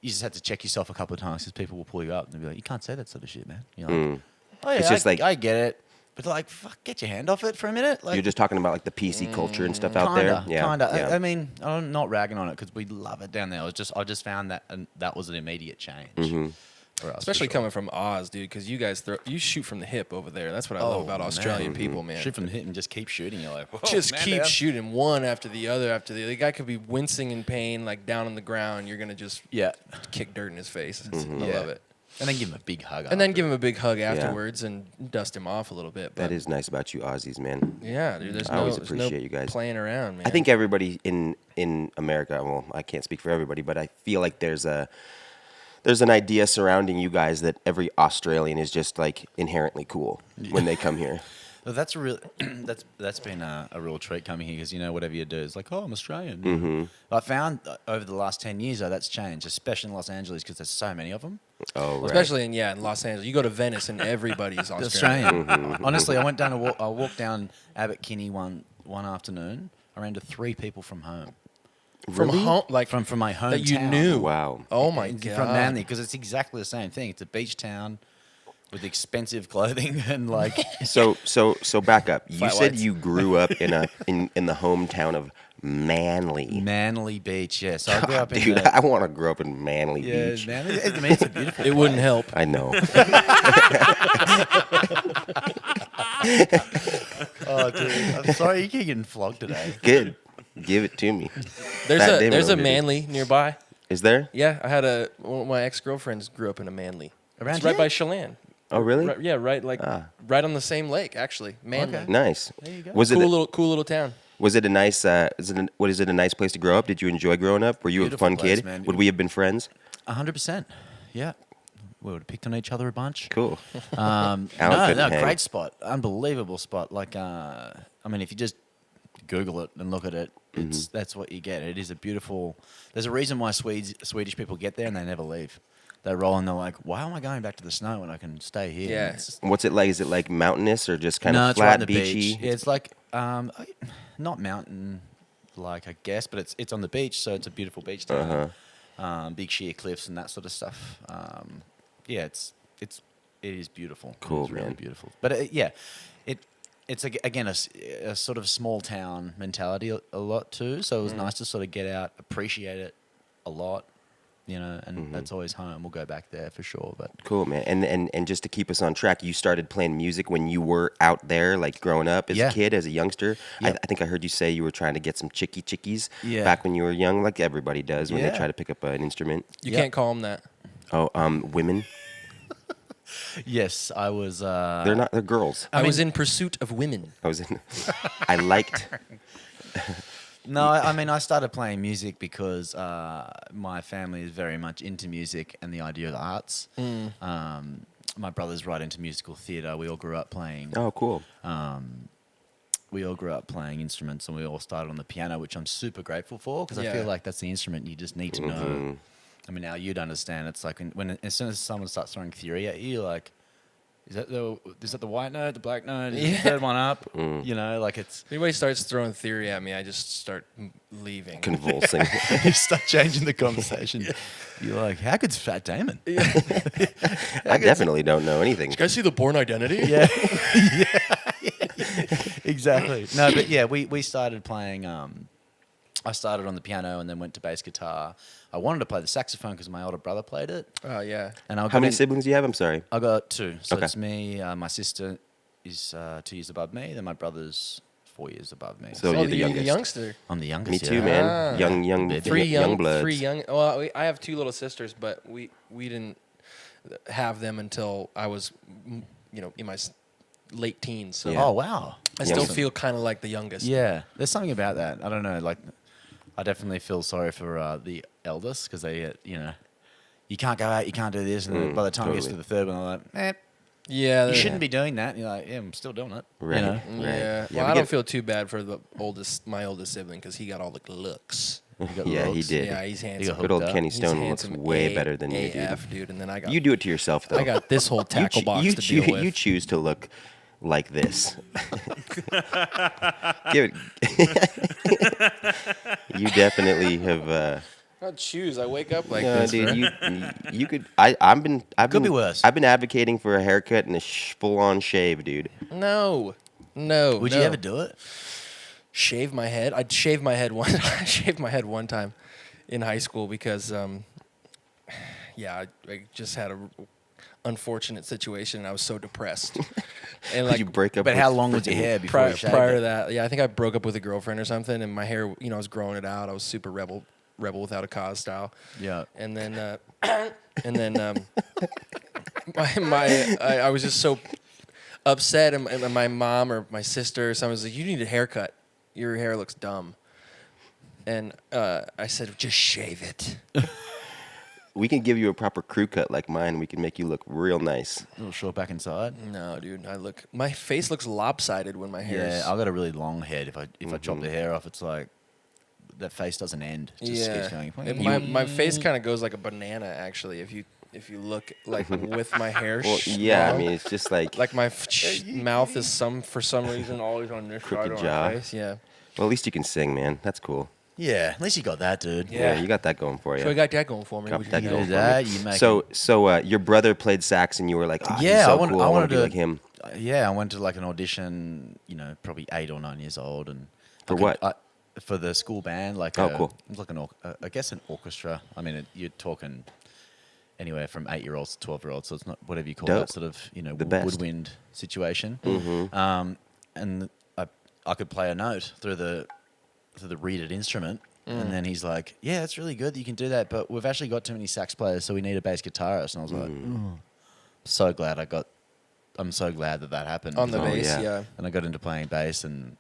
you just have to check yourself a couple of times because people will pull you up and they'll be like, you can't say that sort of shit, man. You're like, oh yeah, It's just like- I get it, but like, fuck, get your hand off it for a minute. Like, You're just talking about like the PC culture and stuff out there. Yeah, kinda. yeah. I mean, I'm not ragging on it because we love it down there. I just found that, and that was an immediate change. Mm-hmm. For us, for Especially sure. coming from Oz, dude, because you guys you shoot from the hip over there. That's what I love Oh, about man. Australian people, man. Shoot from the hip and just keep shooting. You're like, whoa, Just man keep down. shooting one after the other after the other. The guy could be wincing in pain, like down on the ground. You're gonna just Yeah, kick dirt in his face. I Yeah. love it. and then give him a big hug. And then after. give him a big hug afterwards and dust him off a little bit. But That is nice about you Aussies, man. yeah, dude. There's I always there's no appreciate you guys. playing around, man. I think everybody in America, well, I can't speak for everybody, but I feel like there's an idea surrounding you guys that every Australian is just like inherently cool when they come here. Well, that's a real. that's been a real treat coming here because whatever you do, it's like, oh, I'm Australian. Mm-hmm. I found over the last 10 years though that's changed, especially in Los Angeles because there's so many of them. Oh, right. especially in Los Angeles. You go to Venice and everybody's Australian. Australian. Honestly, I went down I walked down Abbot Kinney one afternoon. I ran to 3 people from home. From home, like From my hometown. that you knew. Wow. Oh my god. From Manly because it's exactly the same thing. It's a beach town. with expensive clothing and like. So back up. You Flat said whites. you grew up in the hometown of Manly. Manly Beach, yeah. So I grew up in Dude, the, I want to grow up in Manly yeah, Beach. man. I mean, it's a beautiful. It wouldn't help. I know. Oh, dude, I'm sorry you keep getting flogged today. Good. Give it to me. There's Fat a Damon there's a over here. Manly nearby. Is there? Yeah, I had one of my ex-girlfriends grew up in a Manly. Around It's right here? by Chelan. Oh, really? Right, yeah, right right on the same lake actually. Manly. Okay. Nice. There you go. Was it Cool little town. was it a nice is it a nice place to grow up? Did you enjoy growing up? Were you Beautiful a fun place, kid? man. Would we have been friends? 100%. Yeah. We would have picked on each other a bunch. Cool. No, couldn't hang. great spot, unbelievable spot. Like, I mean, if you just Google it and look at it, it's that's what you get. It is a beautiful. There's a reason why Swedish people get there and they never leave. They roll and they're like, "Why am I going back to the snow when I can stay here?" Yeah. And it's- What's it like? Is it like mountainous or just kind no, of it's right flat, on the beachy? beach. Yeah, it's like not mountain like I guess, but it's on the beach, so it's a beautiful beach town. Big sheer cliffs and that sort of stuff. Yeah, it is beautiful. Cool, it's really man. beautiful. But yeah, it's again a sort of small town mentality a lot too. So it was nice to sort of get out, appreciate it a lot, you know. And that's always home. We'll go back there for sure. But Cool, man. And just to keep us on track, you started playing music when you were out there, like growing up as Yeah. a kid, as a youngster. Yep. I think I heard you say you were trying to get some chickies Yeah. back when you were young, like everybody does when they Yeah. try to pick up an instrument. You Yep. can't call them that. Oh, women. yes, I was. They're girls. I was in pursuit of women. I liked. No, I mean, I started playing music because my family is very much into music and the idea of the arts. My brother's right into musical theatre. We all grew up playing. Oh, cool. We all grew up playing instruments, and we all started on the piano, which I'm super grateful for because I Yeah. feel like that's the instrument you just need to know. I mean, now you'd understand. It's like when as soon as someone starts throwing theory at you, you're like, is that the white note, the black note, is the third one up? You know, like it's. If anybody starts throwing theory at me, I just start leaving. Convulsing. You start changing the conversation. You're like, how good's Fat Damon? I definitely don't know anything. You guys see the Born Identity? Yeah. Exactly. No, but yeah, we started playing. I started on the piano and then went to bass guitar. I wanted to play the saxophone because my older brother played it. Oh yeah. And I How got many in- siblings do you have? I'm sorry. I got two. So Okay. it's me. My sister is 2 years above me. Then my brother's 4 years above me. So you're the you're youngest. youngster. I'm the youngest. Me too, yeah. man. Ah. Young, Three young bloods. Well, I have two little sisters, but we didn't have them until I was, in my late teens. So Yeah. Oh wow. I still Youngest. feel kind of like the youngest. Yeah. There's something about that. I don't know. Like, I definitely feel sorry for the eldest because they get, you can't go out, you can't do this, and then by the time it gets to totally. the third one, they're like, Yeah. you shouldn't be doing that. And you're like, yeah, I'm still doing it. Right. You know? Right. Yeah. Yeah, Well, we I don't get- feel too bad for my oldest sibling because he got all the looks. You got Yeah, he looks. did. Yeah, he's handsome. got Good old hooked up. Kenny He's Stone looks handsome way better than you, AF, dude. And then I got You do it to yourself, though. I got this whole tackle box you to deal with. You choose to look like this. Give it. You definitely have. Not choose. I wake up like No, this. dude, bro. you could. I've been. Could be worse. I've been advocating for a haircut and a full-on shave, dude. No. Would you ever do it? Shave my head? I'd shave my head one. I shaved my head one time in high school because, I just had a unfortunate situation and I was so depressed. And Did you break up? But with how long was your freaking- hair before prior, you shaved prior it? to that, I think I broke up with a girlfriend or something, and my hair, I was growing it out. I was super rebel without a cause style. Yeah. And then, I was just so upset, and my mom or my sister or someone was like, "You need a haircut. Your hair looks dumb." And I said, "Just shave it." We can give you a proper crew cut like mine. We can make you look real nice. A little short back inside. No, dude, my face looks lopsided when my hair. Yeah, I got a really long head. If I chop the hair off, it's like that face doesn't end. It just keeps going. My face kind of goes like a banana actually. If you look like with my hair. Well, yeah, I long. mean, it's just like. Like my mouth is for some reason always on this Crooked side of jaw. my face. Yeah. Well, at least you can sing, man. That's cool. Yeah, at least you got that, dude. Yeah, you got that going for you. So I got that going for me. Got which is that You good. going do for that. me. You make So your brother played sax, and you were like, oh, he's Yeah, so I want. cool. I I want wanted to be like him. Yeah, I went to like an audition. Probably 8 or 9 years old, and For what? For the school band. Like Cool. It was like I guess an orchestra. I mean, you're talking anywhere from 8-year-olds to 12-year-olds. So it's not whatever you call Dope. that sort of The best. woodwind situation. Mm-hmm. And I could play a note through the reeded instrument. And then he's like, "Yeah, it's really good that you can do that, but we've actually got too many sax players, so we need a bass guitarist." And I was like, "So glad I'm so glad that happened On the Oh, bass, yeah. yeah. And I got into playing bass, and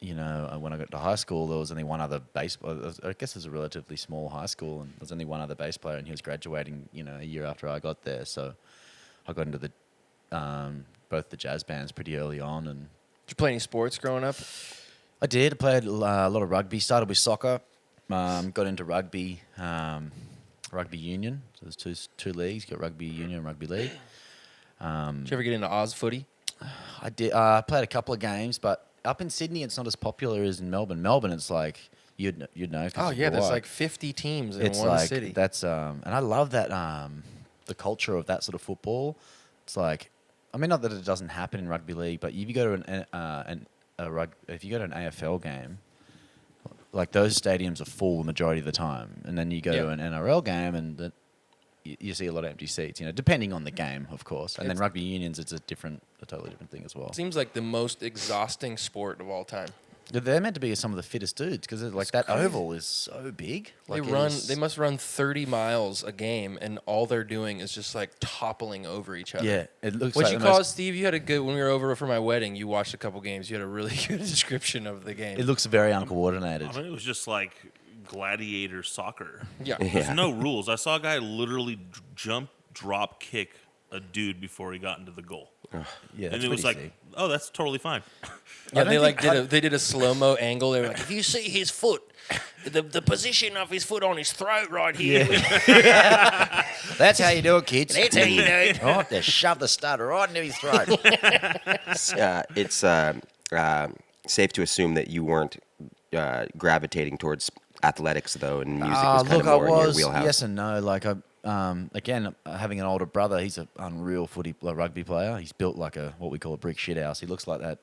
when I got to high school, there was only one other bass. I guess it was a relatively small high school, and there was only one other bass player, and he was graduating, a year after I got there. So I got into both the jazz bands pretty early on, and Did you play any sports growing up? I did. I played a lot of rugby. Started with soccer, got into rugby, rugby union. So there's two leagues. You got rugby union and rugby league. Did you ever get into Oz footy? I did. Played a couple of games, but up in Sydney, it's not as popular as in Melbourne. Melbourne, it's like you'd know. 'Cause Oh yeah, you're there's white. like 50 teams in It's one like city. that's and I love that the culture of that sort of football. It's like, I mean, not that it doesn't happen in rugby league, but if you go to if you go to an AFL game, like those stadiums are full the majority of the time, and then you go to an NRL game and you see a lot of empty seats. Depending on the game, of course. And then It's- rugby unions, it's a totally different thing as well. Seems like the most exhausting sport of all time. They're meant to be some of the fittest dudes because like that crazy. oval is so big. Like They must run 30 miles a game, and all they're doing is just like toppling over each other. Yeah, it looks What'd like you the call it, most- Steve? You had a good when we were over for my wedding. You watched a couple games. You had a really good description of the game. It looks very uncoordinated. I mean, it was just like gladiator soccer. yeah. There's no rules. I saw a guy literally jump, drop, kick a dude before he got into the goal. Yeah, And that's it was pretty like, sick. oh, that's totally fine. Yeah, don't they like think- did a slow mo angle. They were like, if you see his foot, the position of his foot on his throat right here. That's how you do it, kids. That's how you do it. Oh, they shove the stud right into his throat. It's safe to assume that you weren't gravitating towards athletics, though, and music was kind of Look, I more in your was wheelhouse. yes and no. Like again, having an older brother, he's an unreal rugby player. He's built like what we call a brick shit house. He looks like that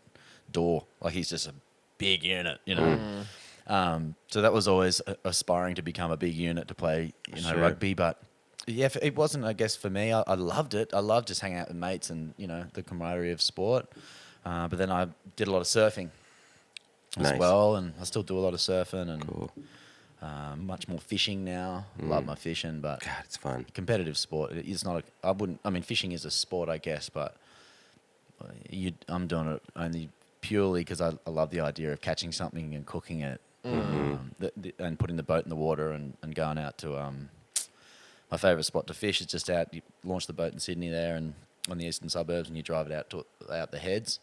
door. Like he's just a big unit, So that was always aspiring to become a big unit to play, Sure. rugby. But yeah, it wasn't. I guess for me, I loved it. I loved just hanging out with mates and the camaraderie of sport. But then I did a lot of surfing as Nice. well, and I still do a lot of surfing and Cool. much more fishing now. Love my fishing, but God, it's fun. competitive sport. It's not. I mean, fishing is a sport, I guess, but I'm doing it only purely because I love the idea of catching something and cooking it, and putting the boat in the water and going out to my favourite spot to fish is just out. You launch the boat in Sydney there and on the eastern suburbs, and you drive it out the heads.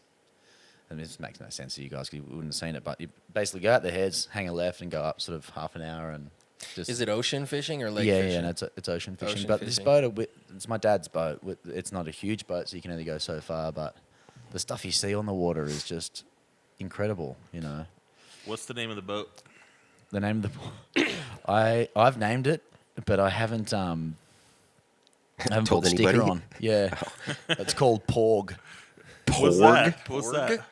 And this makes no sense to you guys because you wouldn't have seen it, but you basically go out the heads, hang a left, and go up sort of half an hour and just. Is it ocean fishing or lake Yeah, fishing? and it's ocean fishing. Ocean But this fishing. boat, it's my dad's boat. It's not a huge boat, so you can only go so far. But the stuff you see on the water is just incredible. What's the name of the boat? The name of the I've named it, but I haven't Told put the sticker anybody? on. Yeah, it's called Porg. What's that? What's that?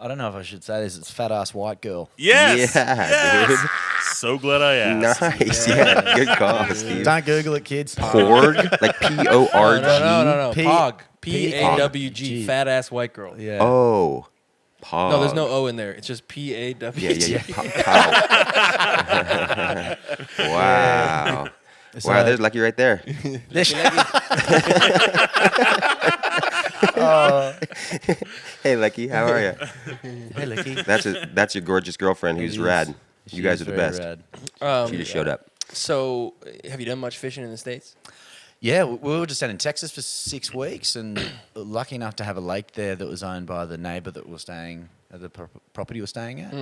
I don't know if I should say this. It's Fat Ass White Girl. Yes. Yeah, yes. So glad I asked. Nice. Yeah, good call, Steve. Don't Google it, kids. Porg, like P-O-R-G. No. P- Pog. P- P-A-W-G. Fat ass white girl. Yeah. Oh, Pog. No, there's no O in there. It's just P-A-W-G. Yeah. Wow. So- Wow, there's Lucky right there. Hey, Lucky, how are you? Hey, Licky. That's your gorgeous girlfriend who's It rad. is. You guys She are the is best. very rad. She just showed up. So, have you done much fishing in the States? Yeah, we were just down in Texas for 6 weeks, and lucky enough to have a lake there that was owned by the neighbour that was staying at the property we're staying at,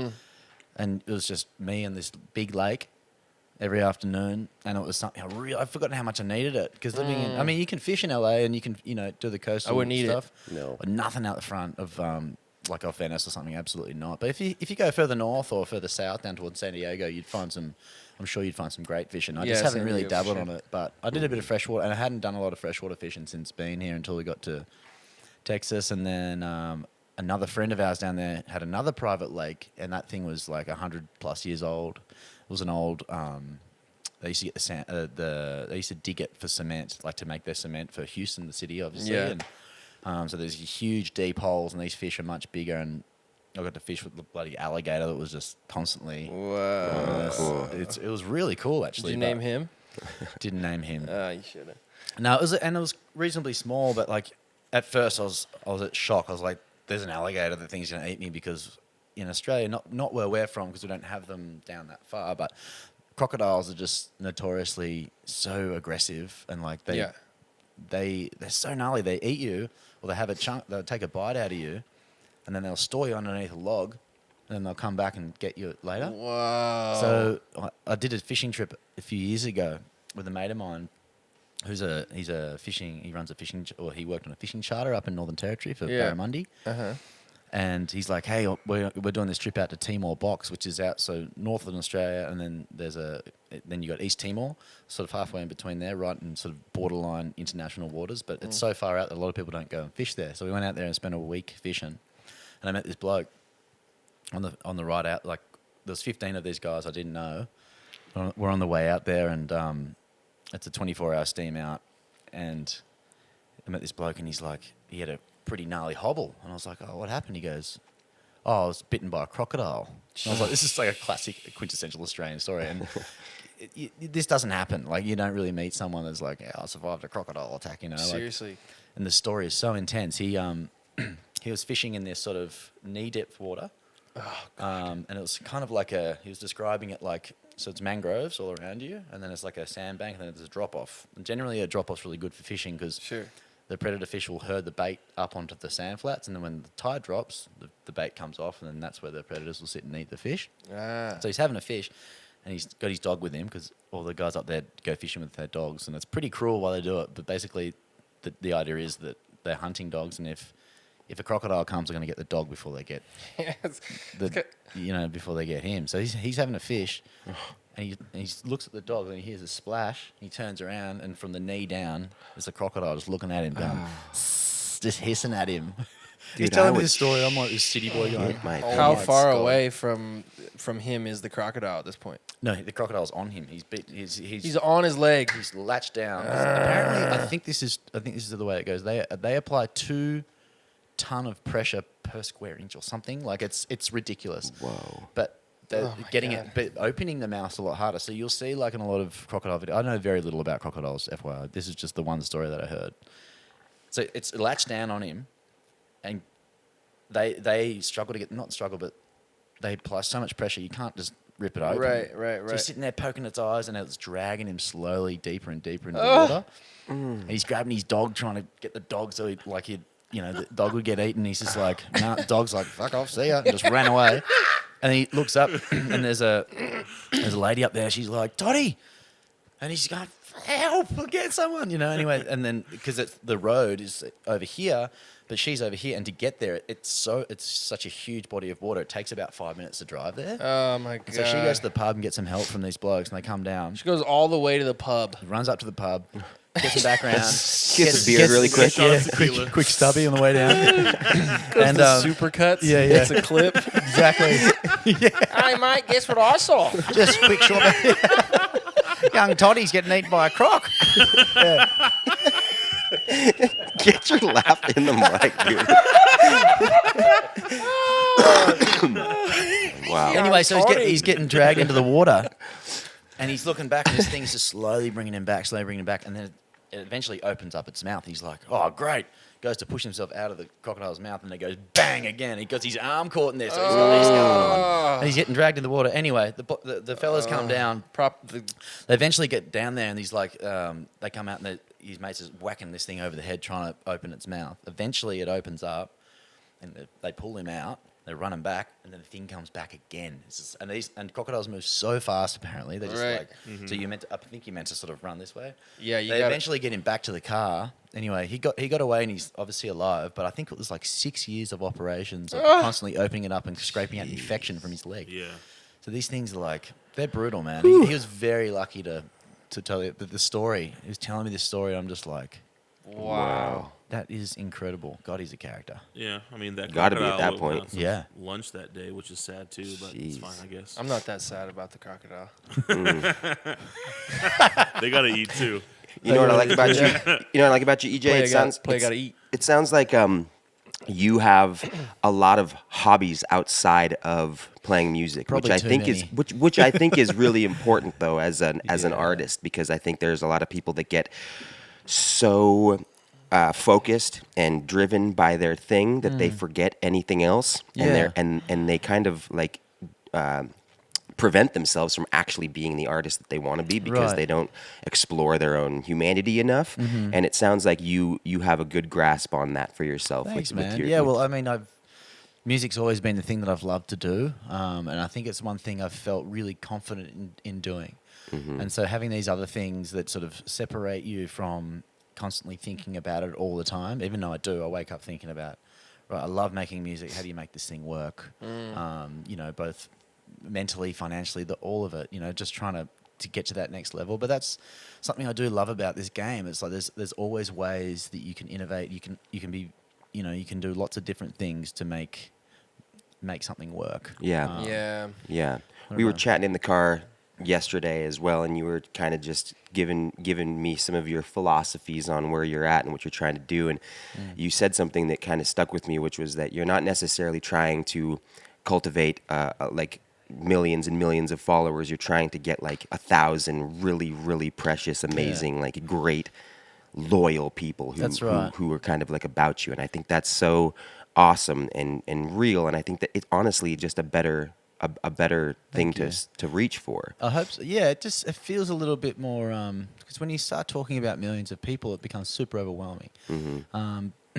and it was just me and this big lake every afternoon, and it was something I've forgotten how much I needed it because living in, I mean, you can fish in LA and you can do the coastal I wouldn't eat it. stuff, No. but nothing out the front of like off Venice or something. Absolutely not. But if you go further north or further south down towards San Diego, I'm sure you'd find some great fishing. I just haven't San really Diego, for dabbled sure. on it. But I did a bit of freshwater, and I hadn't done a lot of freshwater fishing since being here until we got to Texas. And then another friend of ours down there had another private lake, and that thing was like 100+ years old. It was an old. They used to get the sand. They used to dig it for cement, like to make their cement for Houston, the city, obviously. Yeah. And so there's huge deep holes, and these fish are much bigger. And I got to fish with the bloody alligator that was just constantly. Whoa. Cool. It was really cool, actually. Did you name him? Didn't name him. You should have. No, it was reasonably small, but like at first I was at shock. I was like, "There's an alligator that thinks he's gonna eat me," because in Australia, not where we're from, because we don't have them down that far, but crocodiles are just notoriously so aggressive, and like they're so gnarly. They eat you, or they have a chunk. They'll take a bite out of you, and then they'll store you underneath a log, and then they'll come back and get you later. Wow. So I did a fishing trip a few years ago with a mate of mine, he runs a fishing, or he worked on a fishing charter up in Northern Territory for Barramundi. Uh-huh. And he's like, "Hey, we're doing this trip out to Timor Box, which is out so northern Australia, and then then you got East Timor, sort of halfway in between there, right in sort of borderline international waters. But it's so far out that a lot of people don't go and fish there. So we went out there and spent a week fishing, and I met this bloke on the ride out. Like there was 15 of these guys I didn't know. We're on the way out there, and it's a 24-hour steam out, and I met this bloke, and he's like, he had a pretty gnarly hobble, and I was like, "Oh, what happened?" He goes, "Oh, I was bitten by a crocodile." And I was like, "This is like a classic, quintessential Australian story." And this doesn't happen. Like, you don't really meet someone that's like, "Yeah, I survived a crocodile attack," you know. Seriously. Like, and the story is so intense. He he was fishing in this sort of knee depth water, and it was kind of like he was describing it like, so it's mangroves all around you, and then it's like a sandbank, and then there's a drop off. And generally, a drop off's really good for fishing because the predator fish will herd the bait up onto the sand flats, and then when the tide drops, the bait comes off, and then that's where the predators will sit and eat the fish. So he's having a fish, and he's got his dog with him because all the guys up there go fishing with their dogs, and it's pretty cruel while they do it. But basically, the idea is that they're hunting dogs, and if a crocodile comes, they're going to get the dog before they get before they get him. So he's having a fish. And he looks at the dog, and he hears a splash. He turns around, and from the knee down, there's a crocodile just looking at him, going, just hissing at him. He's telling me this story. I'm like this city boy going, How far away from him is the crocodile at this point? No, the crocodile's on him. He's on his leg. He's latched down. Apparently, I think this is the way it goes. They apply 2 ton of pressure per square inch or something. Like it's ridiculous. Whoa. But but opening the mouth's a lot harder. So you'll see, like in a lot of crocodile videos, I know very little about crocodiles, FYI. This is just the one story that I heard. So it's latched down on him, and they struggle to but they apply so much pressure, you can't just rip it open. Right. So he's sitting there poking its eyes, and it's dragging him slowly deeper and deeper into the water. And he's grabbing his dog, trying to get the dog so the dog would get eaten. He's just like, nah, the dog's like, "Fuck off, see ya," and just ran away. And he looks up, and there's a lady up there. She's like, "Toddy," and he's going, "Help! Get someone!" Anyway, and then because the road is over here, but she's over here, and to get there, it's such a huge body of water. It takes about 5 minutes to drive there. Oh my god! So she goes to the pub and gets some help from these blokes, and they come down. She goes all the way to the pub. Runs up to the pub, gets some background, Gets a beard really quick. quick stubby on the way down, And supercuts. Yeah. It's a clip. Exactly. Hey mate, guess what I saw? Just quick short. Young Toddy's getting eaten by a croc. Get your laugh in the mic, dude. Wow. Anyway, so he's getting dragged into the water, and he's looking back, and this thing's just slowly bringing him back, and then it eventually opens up its mouth. He's like, "Oh, great." Goes to push himself out of the crocodile's mouth, and it goes bang again. He got his arm caught in there, so he's got his going on. And he's getting dragged in the water. Anyway, the fellas come down. They eventually get down there, and he's like, they come out, and his mates is whacking this thing over the head, trying to open its mouth. Eventually, it opens up, and they pull him out. They run them back, and then the thing comes back again. And crocodiles move so fast. Apparently, they're just Right. like. So you meant to, I think you meant to sort of run this way. Yeah, you They gotta- eventually get him back to the car. Anyway, he got away, and he's obviously alive. But I think it was like 6 years of operations, of constantly opening it up and scraping out infection from his leg. Yeah. So these things are like, they're brutal, man. He was very lucky to tell you the story. He was telling me this story. I'm just like, Wow. that is incredible. God, he's a character. Yeah, I mean that Gotta be at crocodile that point. went on some Yeah. lunch that day, which is sad too, but it's Jeez. fine, I guess. I'm not that sad about the crocodile. They gotta eat too. You know what I like about you? You know what I like about you, EJ? Play gotta eat. It sounds like you have a lot of hobbies outside of playing music, Probably which I too think many. is which I think is really important though as an Yeah. artist, because I think there's a lot of people that get so focused and driven by their thing that they forget anything else, and Yeah. and they kind of like prevent themselves from actually being the artist that they want to be, because Right. they don't explore their own humanity enough. And it sounds like you have a good grasp on that for yourself. Thanks, with man. your- Yeah, with- well, I mean, music's always been the thing that I've loved to do, and I think it's one thing I've felt really confident in doing. And so having these other things that sort of separate you from constantly thinking about it all the time, even though I wake up thinking about, right, I love making music. How do you make this thing work? You know, both mentally, financially, all of it. You know, just trying to get to that next level. But that's something I do love about this game. It's like there's always ways that you can innovate. You can be, you know, you can do lots of different things to make something work. Yeah. Yeah. Yeah. I We were don't know. chatting in the car yesterday as well, and you were kind of just giving me some of your philosophies on where you're at and what you're trying to do. And you said something that kind of stuck with me, which was that you're not necessarily trying to cultivate like millions and millions of followers. You're trying to get like 1,000 really, really precious, amazing, like great, loyal people That's right. who are kind of like about you. And I think that's so awesome and real. And I think that it's honestly just a better thing Thank you. to reach for. I hope so. Yeah, it feels a little bit more because when you start talking about millions of people, it becomes super overwhelming.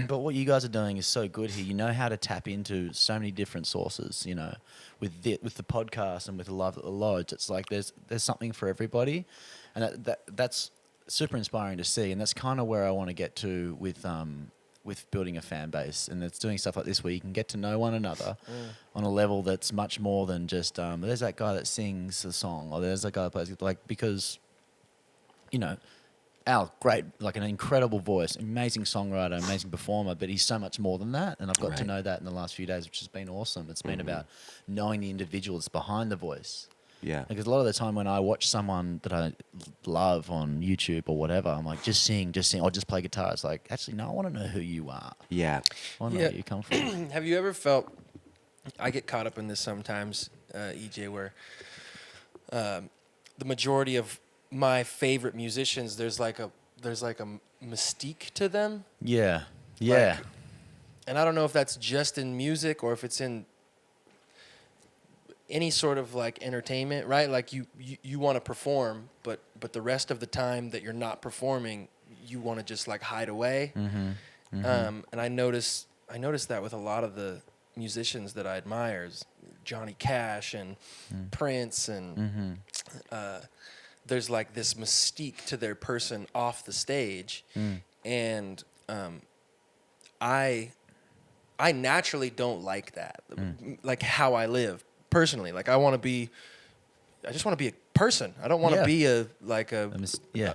But what you guys are doing is so good here. You know how to tap into so many different sources. You know, with the podcast and with the Love at the Lodge, it's like there's something for everybody, and that's super inspiring to see. And that's kind of where I want to get to with building a fan base, and it's doing stuff like this where you can get to know one another on a level that's much more than just there's that guy that sings the song, or there's that guy that plays, like, because, you know, Al, great, like an incredible voice, amazing songwriter, amazing performer, but he's so much more than that, and I've got to Right. know that in the last few days, which has been awesome. It's been about knowing the individual that's behind the voice. Yeah. Because a lot of the time when I watch someone that I love on YouTube or whatever, I'm like, just sing, or just play guitar. It's like, actually, no, I want to know who you are. Yeah. I want to know Yeah. where you come from. Have you ever felt? I get caught up in this sometimes, EJ, where the majority of my favorite musicians, there's like a mystique to them, Yeah. Yeah. Like, and I don't know if that's just in music or if it's in any sort of like entertainment, right? Like you want to perform, but the rest of the time that you're not performing, you want to just like hide away. And I notice that with a lot of the musicians that I admire, is Johnny Cash and Prince, and there's like this mystique to their person off the stage, and I naturally don't like that, like how I live personally. Like I just want to be a person. I don't want to Yeah. be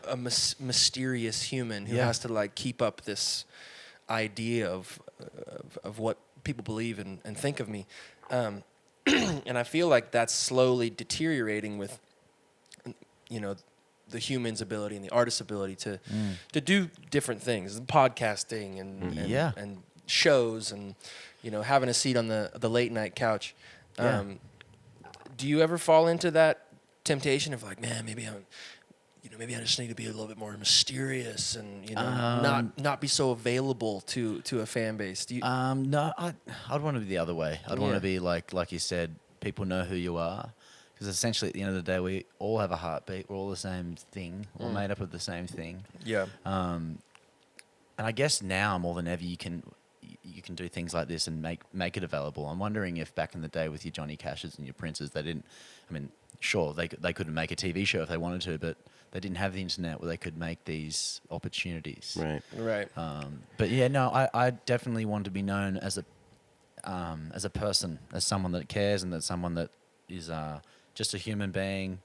a mysterious human who Yeah. has to like keep up this idea of what people believe and think of me. And I feel like that's slowly deteriorating with, you know, the human's ability and the artist's ability to do different things, podcasting and Yeah. and shows, and, you know, having a seat on the late night couch. Yeah. Do you ever fall into that temptation of like, man, maybe I just need to be a little bit more mysterious and, you know, not be so available to a fan base? Do you? No, I'd want to be the other way. I'd want Yeah. to be like you said, people know who you are. Because essentially, at the end of the day, we all have a heartbeat. We're all the same thing. We're made up of the same thing. Yeah. And I guess now more than ever, you can you can do things like this and make it available. I'm wondering if back in the day with your Johnny Cashes and your Princes, they didn't. I mean, sure, they couldn't make a TV show if they wanted to, but they didn't have the internet where they could make these opportunities. Right. But yeah, no, I definitely want to be known as a person, as someone that cares, and that someone that is just a human being,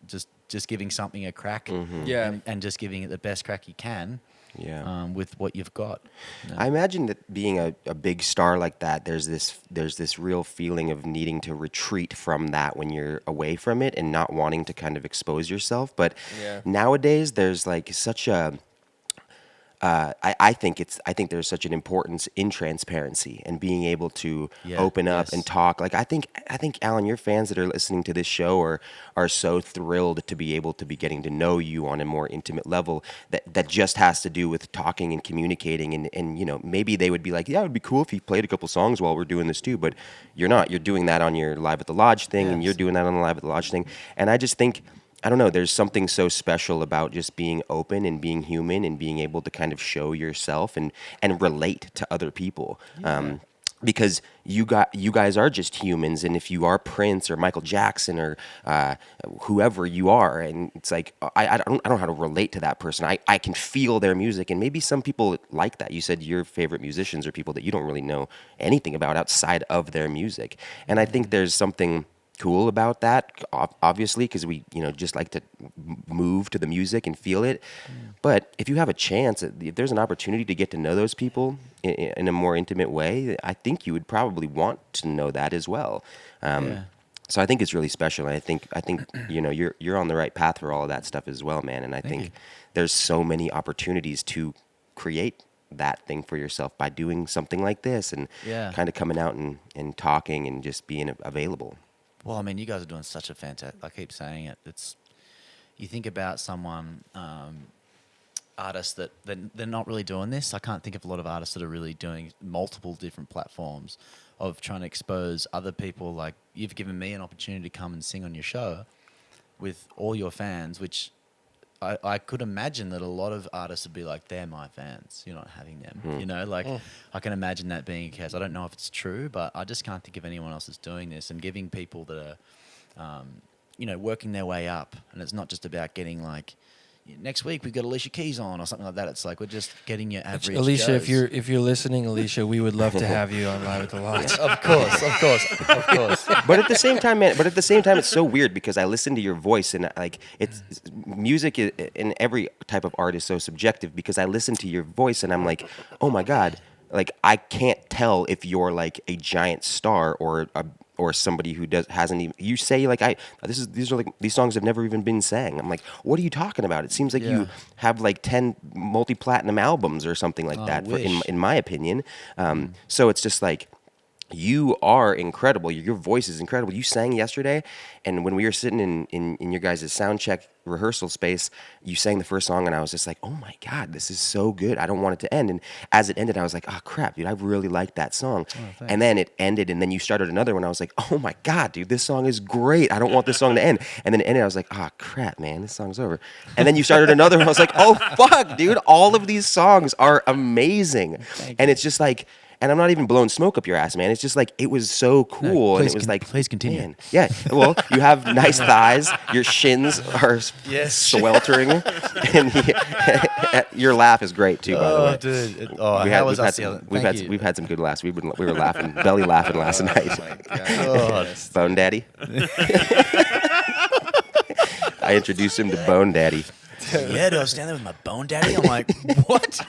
just giving something a crack, Yeah. and just giving it the best crack you can, with what you've got. Yeah. I imagine that being a big star like that, there's this real feeling of needing to retreat from that when you're away from it and not wanting to kind of expose yourself. But Yeah. nowadays, there's like such a I think there's such an importance in transparency and being able to open up and talk. Like I think Alan, your fans that are listening to this show are so thrilled to be able to be getting to know you on a more intimate level that just has to do with talking and communicating and you know, maybe they would be like, yeah, it would be cool if you played a couple songs while we're doing this too, but you're not. You're doing that on your Live at the Lodge thing and you're doing that on the Live at the Lodge thing. And I just think, I don't know, there's something so special about just being open and being human and being able to kind of show yourself and relate to other people. Because you guys are just humans, and if you are Prince or Michael Jackson or whoever you are, and it's like I don't know how to relate to that person. I can feel their music, and maybe some people like that. You said your favorite musicians are people that you don't really know anything about outside of their music, and I think there's something cool about that, obviously, because we just like to move to the music and feel it. But if you have a chance, if there's an opportunity to get to know those people in a more intimate way, I think you would probably want to know that as well. So I think it's really special, and I think you're on the right path for all of that stuff as well, man. And I think there's so many opportunities to create that thing for yourself by doing something like this and kind of coming out and talking and just being available. Well, I mean, you guys are doing such a fantastic. I keep saying it. You think about someone, artists that they're not really doing this. I can't think of a lot of artists that are really doing multiple different platforms of trying to expose other people. Like you've given me an opportunity to come and sing on your show with all your fans, which I could imagine that a lot of artists would be like, they're my fans, you're not having them. I can imagine that being a case. I don't know if it's true, but I just can't think of anyone else that's doing this and giving people that are, working their way up. And it's not just about getting like, next week we've got Alicia Keys on or something like that. It's like we're just getting your average Alicia, Joes. if you're listening, Alicia, we would love to have you on Live at the Lodge. Of course. But at the same time, man. But at the same time, it's so weird because I listen to your voice and like it's music in every type of art is so subjective because I listen to your voice and I'm like, oh my god, like I can't tell if you're like a giant star or somebody who hasn't even. You say like these songs have never even been sang. I'm like, what are you talking about? It seems like you have like 10 multi-platinum albums or something like that. In my opinion, so it's just like. You are incredible. Your voice is incredible. You sang yesterday, and when we were sitting in your guys' sound check rehearsal space, you sang the first song, and I was just like, oh my God, this is so good. I don't want it to end. And as it ended, I was like, oh crap, dude, I really like that song. And then it ended, and then you started another one. I was like, oh my God, dude, this song is great. I don't want this song to end. And then it ended, I was like, oh crap, man, this song's over. And then you started another one. I was like, oh fuck, dude, all of these songs are amazing. And it's just like, and I'm not even blowing smoke up your ass, man. It's just like, it was so cool. And it was like, please continue. Man, yeah, well, you have nice thighs. Your shins are sweltering. And your laugh is great, too, by the way. Oh, dude. We've had some good laughs. We were laughing, belly laughing last night. Oh my God. Bone Daddy. I introduced him to Bone Daddy. Yeah, dude, I was standing there with my bone daddy. I'm like, what?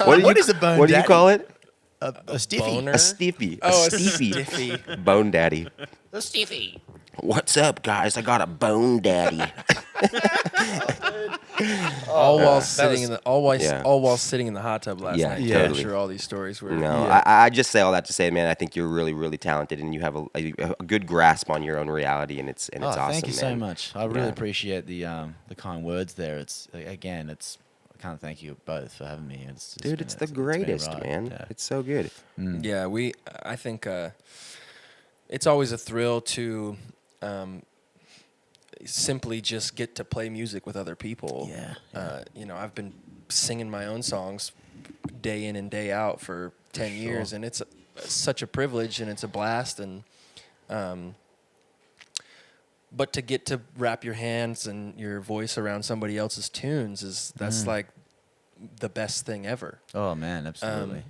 What is a bone What do you daddy? call it? A stiffy. Boner? A stiffy. Oh, a stiffy. Bone Daddy. A stiffy. What's up, guys? I got a Bone Daddy. all while sitting in Yeah. all while sitting in the hot tub last night. Yeah, I'm totally. sure all these stories were. No, I just say all that to say, man, I think you're really, really talented, and you have a good grasp on your own reality, and it's awesome. Thank you so man. much. I really appreciate the kind words there. I can't thank you both for having me. Dude, it's the greatest, been a ride. man. Yeah. It's so good. Yeah, I think it's always a thrill to simply just get to play music with other people. Yeah. I've been singing my own songs day in and day out for 10 years, and it's such a privilege and it's a blast. And but to get to wrap your hands and your voice around somebody else's tunes that's like the best thing ever. Oh man, absolutely.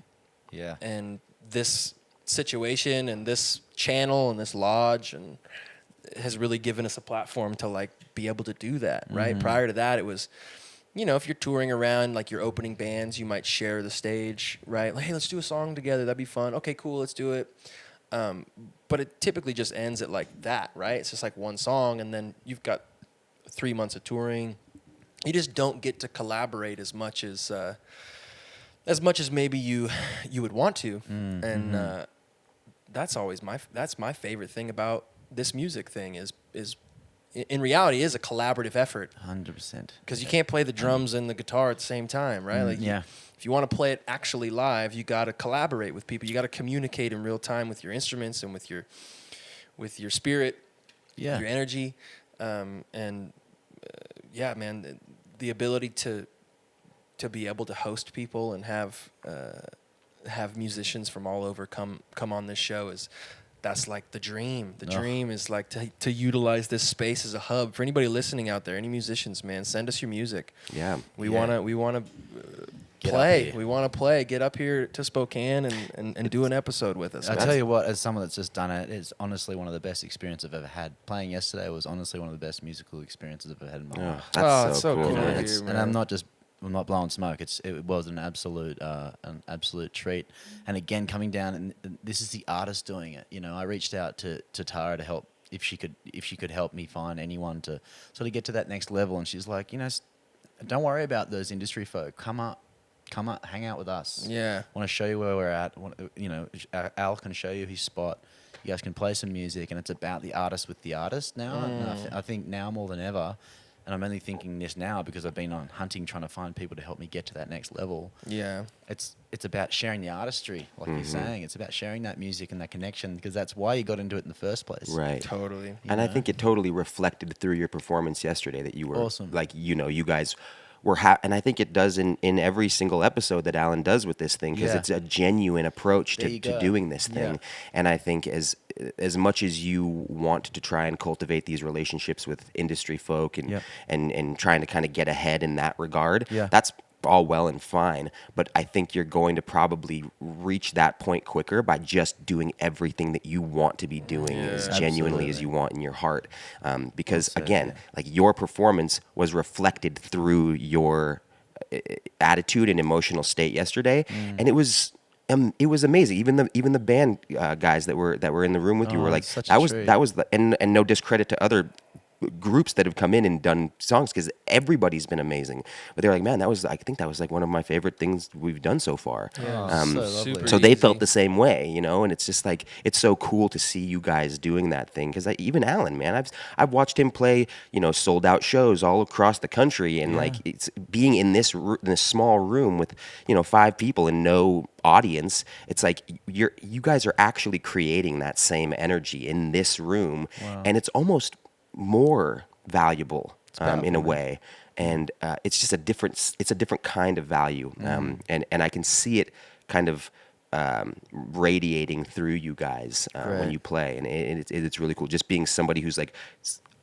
Yeah. And this situation and this channel and this lodge and has really given us a platform to like be able to do that, right? Prior to that, it was, you know, if you're touring around, like you're opening bands, you might share the stage, right? Like, hey, let's do a song together. That'd be fun. Okay, cool, let's do it. But it typically just ends at like that, right? It's just like one song, and then you've got 3 months of touring. You just don't get to collaborate as much as maybe you would want to, and that's always my favorite thing about this music thing is in reality is a collaborative effort. 100%. Because you can't play the drums and the guitar at the same time, right? Like if you want to play it actually live, you got to collaborate with people. You got to communicate in real time with your instruments and with your spirit, your energy, and man, the ability to be able to host people and have musicians from all over come on this show that's like the dream. The dream is like to utilize this space as a hub for anybody listening out there. Any musicians, man, send us your music. Yeah, we wanna play. We want to play. Get up here to Spokane and do an episode with us. I tell you what, as someone that's just done it, it's honestly one of the best experiences I've ever had. Playing yesterday was honestly one of the best musical experiences I've ever had in my life. That's so cool. man. To hear, man. And I'm not blowing smoke. It was an absolute treat. And again, coming down, and this is the artist doing it. You know, I reached out to Tara to help if she could help me find anyone to sort of get to that next level. And she's like, you know, don't worry about those industry folk. Come up, hang out with us. Yeah. Want to show you where we're at. You know, Al can show you his spot. You guys can play some music, and it's about the artist with the artist now. And I think now more than ever. And I'm only thinking this now because I've been on hunting trying to find people to help me get to that next level. Yeah. It's about sharing the artistry, like you're saying. It's about sharing that music and that connection because that's why you got into it in the first place. Right. Totally. And I think it totally reflected through your performance yesterday that you were awesome. Like, you know, you guys were and I think it does in every single episode that Alan does with this thing because it's a genuine approach to doing this thing. And I think as much as you want to try and cultivate these relationships with industry folk and trying to kind of get ahead in that regard, that's all well and fine, but I think you're going to probably reach that point quicker by just doing everything that you want to be doing as genuinely as you want in your heart. Because again, like your performance was reflected through your attitude and emotional state yesterday, and it was amazing. Even the band guys that were in the room with you were like, that was and no discredit to other groups that have come in and done songs because everybody's been amazing, but they're like, man, I think that was like one of my favorite things we've done so far. So they felt the same way, you know, and it's just like it's so cool to see you guys doing that thing because even Alan, man, I've watched him play, you know, sold out shows all across the country, and like it's being in this small room with, you know, 5 people and no audience. It's like you guys are actually creating that same energy in this room, and it's almost more valuable in a way, and it's just a different kind of value, and I can see it kind of radiating through you guys when you play, and it's really cool just being somebody who's like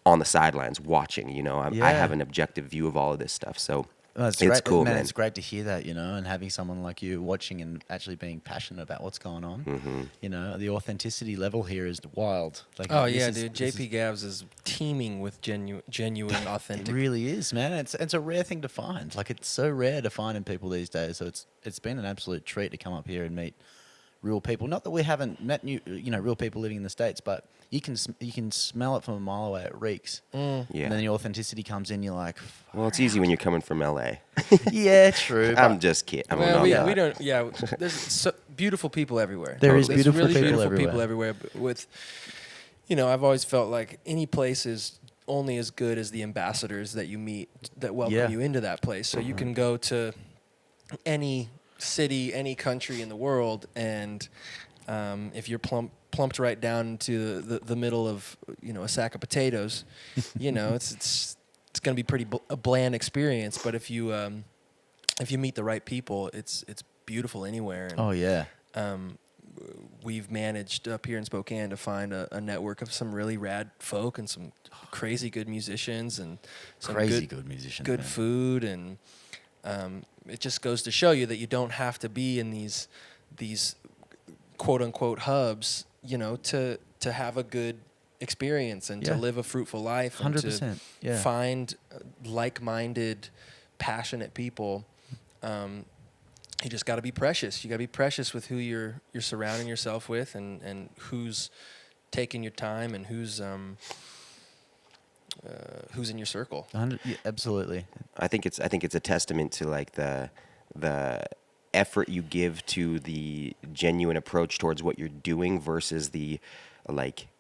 on the sidelines watching, you know. I have an objective view of all of this stuff, so it's cool, man. It's great to hear that, you know, and having someone like you watching and actually being passionate about what's going on. You know, the authenticity level here is wild. Like, dude. JP Gavs is teeming with genuine, authentic. It really is, man. It's a rare thing to find. Like, it's so rare to find in people these days. So it's been an absolute treat to come up here and meet real people. Not that we haven't met real people living in the States, but you can smell it from a mile away. It reeks. And then the authenticity comes in. You're like, well, it's easy when you're coming from LA. Yeah, true. I'm just kidding. We don't. Yeah, there's beautiful people everywhere. There is There's beautiful really people beautiful everywhere. people everywhere. But with, you know, I've always felt like any place is only as good as the ambassadors that you meet that welcome you into that place. So you can go to any city, any country in the world, and if you're plumped right down into the middle of, you know, a sack of potatoes, you know, it's going to be a bland experience. But if you if you meet the right people, it's beautiful anywhere. And, Oh yeah. we've managed up here in Spokane to find a network of some really rad folk and some crazy good musicians and some Crazy good musicians. good man. food, and it just goes to show you that you don't have to be in these quote unquote hubs, to have a good experience and to Yeah. live a fruitful life and 100%. to Yeah. find like-minded, passionate people. You just got to be precious. You got to be precious with who you're surrounding yourself with, and who's taking your time, and who's in your circle. 100. Yeah, absolutely. I think it's a testament to like the effort you give to the genuine approach towards what you're doing versus the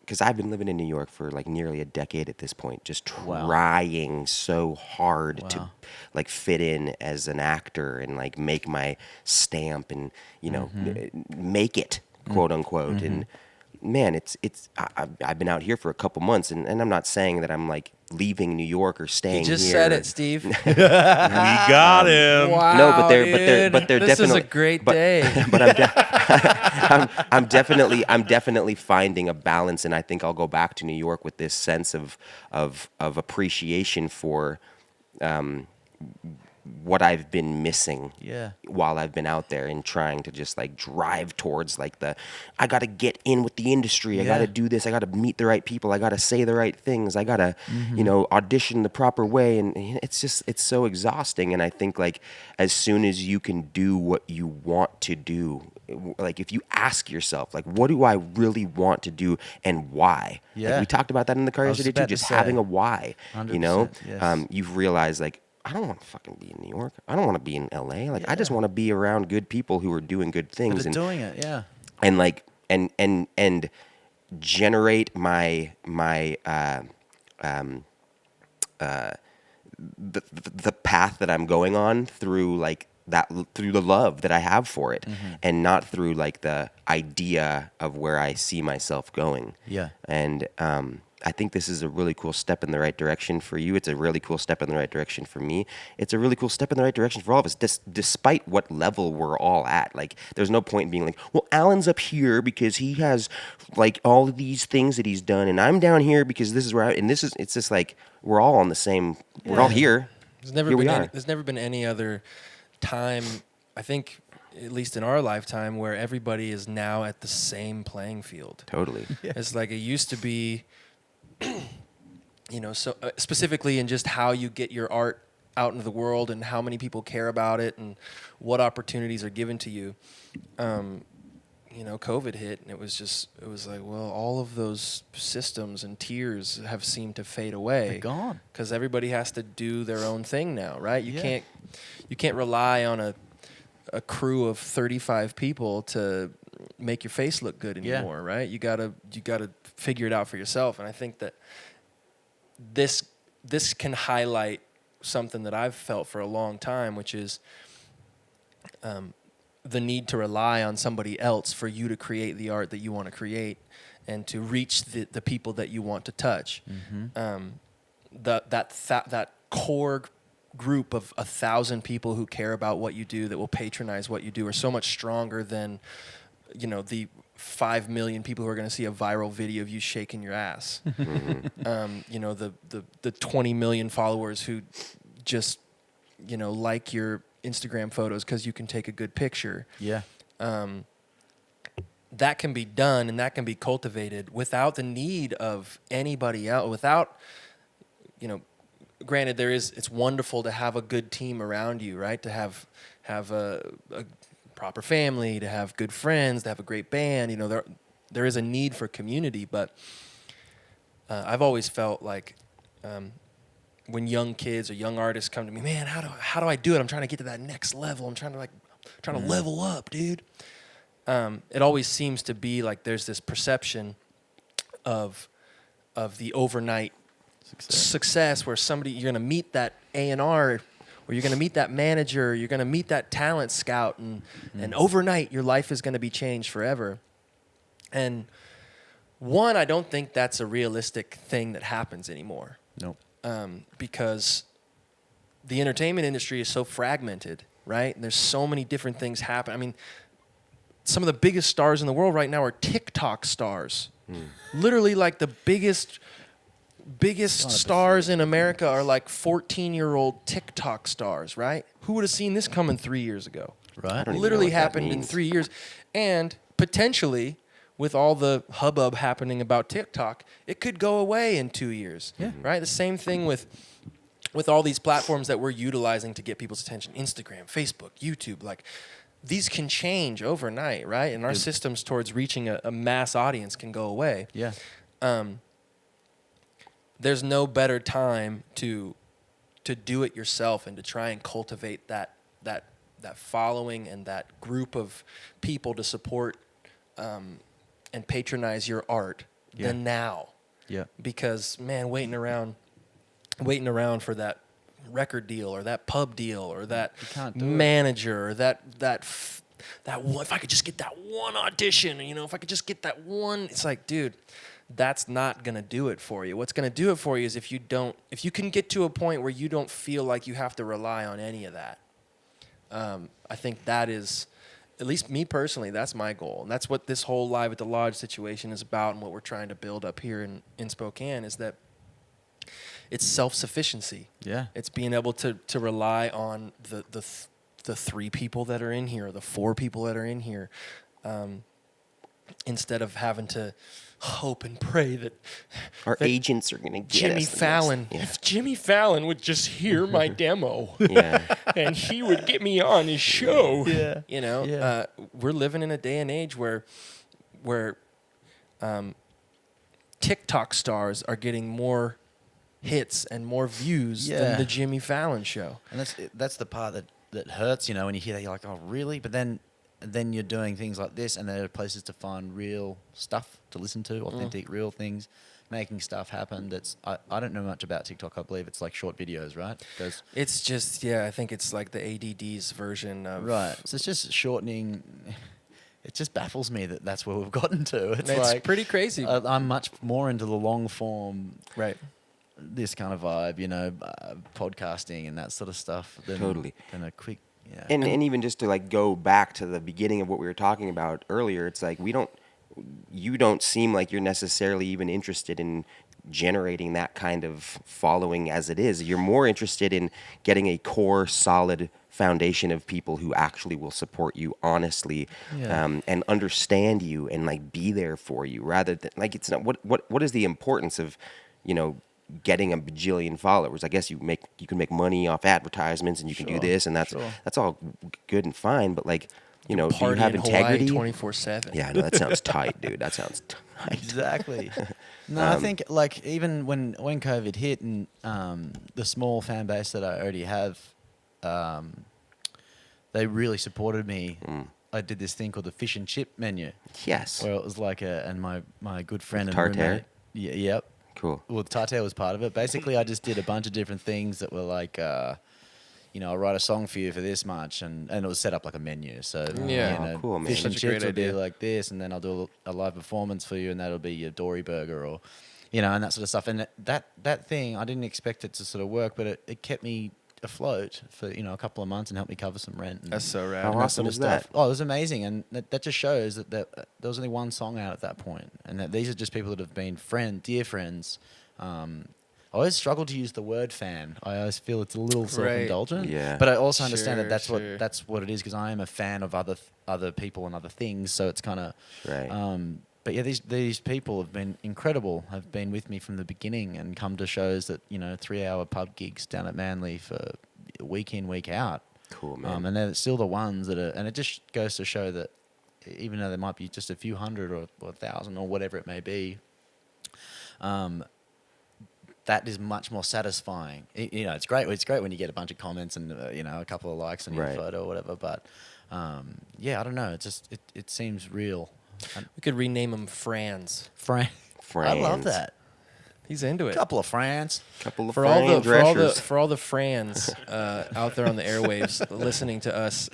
because I've been living in New York for like nearly a decade at this point, just Wow. trying so hard to Wow. like fit in as an actor and like make my stamp and make it, quote unquote. And man, I've been out here for a couple months, and I'm not saying that I'm like leaving New York or staying You just here. said it, Steve. We got him. Wow, No, but they're dude. This is a definitely great but, day. But I'm definitely finding a balance, and I think I'll go back to New York with this sense of appreciation for what I've been missing Yeah. while I've been out there and trying to just like drive towards like I got to get in with the industry. I got to Yeah. do this. I got to meet the right people. I got to say the right things. I got to, audition the proper way. And it's so exhausting. And I think like as soon as you can do what you want to do, like if you ask yourself, like, what do I really want to do and why? Yeah. Like we talked about that in the car I was yesterday too, about to just having say. a why, 100%, yes. You've realized like, I don't want to fucking be in New York. I don't want to be in LA. Like I just Yeah. want to be around good people who are doing good But things they're doing it. Yeah. and like and generate the path that I'm going on through like that, through the love that I have for it, and not through like the idea of where I see myself going. Yeah. And I think this is a really cool step in the right direction for you. It's a really cool step in the right direction for me. It's a really cool step in the right direction for all of us, despite what level we're all at. Like, there's no point in being like, well, Alan's up here because he has like all of these things that he's done, and I'm down here because this is where it's just like, we're all on the same, we're all here. Here we are. There's never been any other time, I think, at least in our lifetime, where everybody is now at the same playing field. Totally. It's like it used to be, so specifically in just how you get your art out into the world and how many people care about it and what opportunities are given to you. COVID hit, and it was like, well, all of those systems and tiers have seemed to fade away. They're gone. Because everybody has to do their own thing now, right? You Yeah. can't rely on a crew of 35 people to make your face look good anymore, right? You gotta figure it out for yourself. And I think that this can highlight something that I've felt for a long time, which is the need to rely on somebody else for you to create the art that you want to create and to reach the people that you want to touch. That core group of 1,000 people who care about what you do, that will patronize what you do, are so much stronger than the 5 million people who are going to see a viral video of you shaking your ass. The 20 million followers who just like your Instagram photos because you can take a good picture. Yeah. That can be done and that can be cultivated without the need of anybody else. Without, granted, it's wonderful to have a good team around you, right? To have a proper family, to have good friends, to have a great band. There is a need for community, but I've always felt like when young kids or young artists come to me, man, how do I do it? I'm trying to get to that next level. I'm trying to level up, dude. It always seems to be like there's this perception of the overnight success where you're going to meet that A&R, or you're going to meet that manager, you're going to meet that talent scout, and overnight your life is going to be changed forever. And one, I don't think that's a realistic thing that happens anymore. Nope. Because the entertainment industry is so fragmented, right? There's so many different things happen. I mean, some of the biggest stars in the world right now are TikTok stars. Literally, like the biggest stars in America are like 14-year-old TikTok stars, right? Who would have seen this coming 3 years ago? Right. don't even know Literally what that happened in means. 3 years. And potentially, with all the hubbub happening about TikTok, it could go away in 2 years. Yeah. Right? The same thing with all these platforms that we're utilizing to get people's attention. Instagram, Facebook, YouTube, like these can change overnight, right? And our systems towards reaching a mass audience can go away. Yeah. There's no better time to do it yourself and to try and cultivate that following and that group of people to support and patronize your art than now. Yeah. Because man, waiting around for that record deal or that pub deal or that can't do it. manager or that one, if I could just get that one audition, if I could just get that one, it's like, dude, that's not going to do it for you. What's going to do it for you is if you can get to a point where you don't feel like you have to rely on any of that. I think that is, at least me personally, that's my goal. And that's what this whole Live at the Lodge situation is about, and what we're trying to build up here in Spokane is that it's self-sufficiency. Yeah. It's being able to rely on the 3 people that are in here, or the 4 people that are in here, instead of having to hope and pray that Our agents are going to get Jimmy us the Fallon, next- if Jimmy Fallon would just hear my demo, Yeah. and he would get me on his show. Yeah. Yeah. We're living in a day and age where TikTok stars are getting more hits and more views than the Jimmy Fallon show. And that's the part that hurts, when you hear that, you're like, oh, really? But then you're doing things like this, and there are places to find real stuff to listen to, authentic, real things, making stuff happen. I don't know much about TikTok. I believe it's like short videos, right? It's just, I think it's like the ADD's version of... Right. So it's just shortening. It just baffles me that that's where we've gotten to. It's It's pretty crazy. I'm much more into the long form, Right. this kind of vibe, podcasting and that sort of stuff. Totally. Than a quick, yeah. And even just to like go back to the beginning of what we were talking about earlier, it's like you don't seem like you're necessarily even interested in generating that kind of following as it is. You're more interested in getting a core, solid foundation of people who actually will support you honestly, and understand you and like be there for you, rather than like, it's not what is the importance of getting a bajillion followers. I guess you can make money off advertisements, and you can do this, and that's all good and fine. But like, do you Party have in integrity? Hawaii 24/7. Yeah, no, that sounds tight, dude. That sounds tight. Exactly. No, I think like even when COVID hit and the small fan base that I already have, they really supported me. I did this thing called the fish and chip menu. Yes. Where it was like and my good friend and Tartare? roommate. Yeah, yep. Cool. Well, Tartare was part of it. Basically, I just did a bunch of different things that were like, I'll write a song for you for this much, and it was set up like a menu. So, Yeah. Oh, cool, man. fish and Such a great chips will be idea. like this, and then I'll do a live performance for you, and that'll be your Dory burger or, and that sort of stuff. And that thing, I didn't expect it to sort of work, but it kept me afloat for, a couple of months and helped me cover some rent. And, That's so rad. How and that awesome sort of is that? stuff. Oh, it was amazing, and that just shows that there was only one song out at that point, and that these are just people that have been dear friends. I always struggle to use the word fan. I always feel it's a little self-indulgent. Yeah. But I also understand Sure, that sure. that's what it is, because I am a fan of other people and other things. So it's kind of Right. But yeah, these people have been incredible. Have been with me from the beginning and come to shows that 3-hour pub gigs down at Manly for week in, week out. Cool, man. And they're still the ones that are, and it just goes to show that even though there might be just a few hundred or 1,000 or whatever it may be, that is much more satisfying. It's great. It's great when you get a bunch of comments and a couple of likes on your Right. photo or whatever. But I don't know. It seems real. We could rename them Frans. I love Frans. that. He's into it. Couple of France. Couple of For all the dressers. for all the Frans out there on the airwaves listening to us,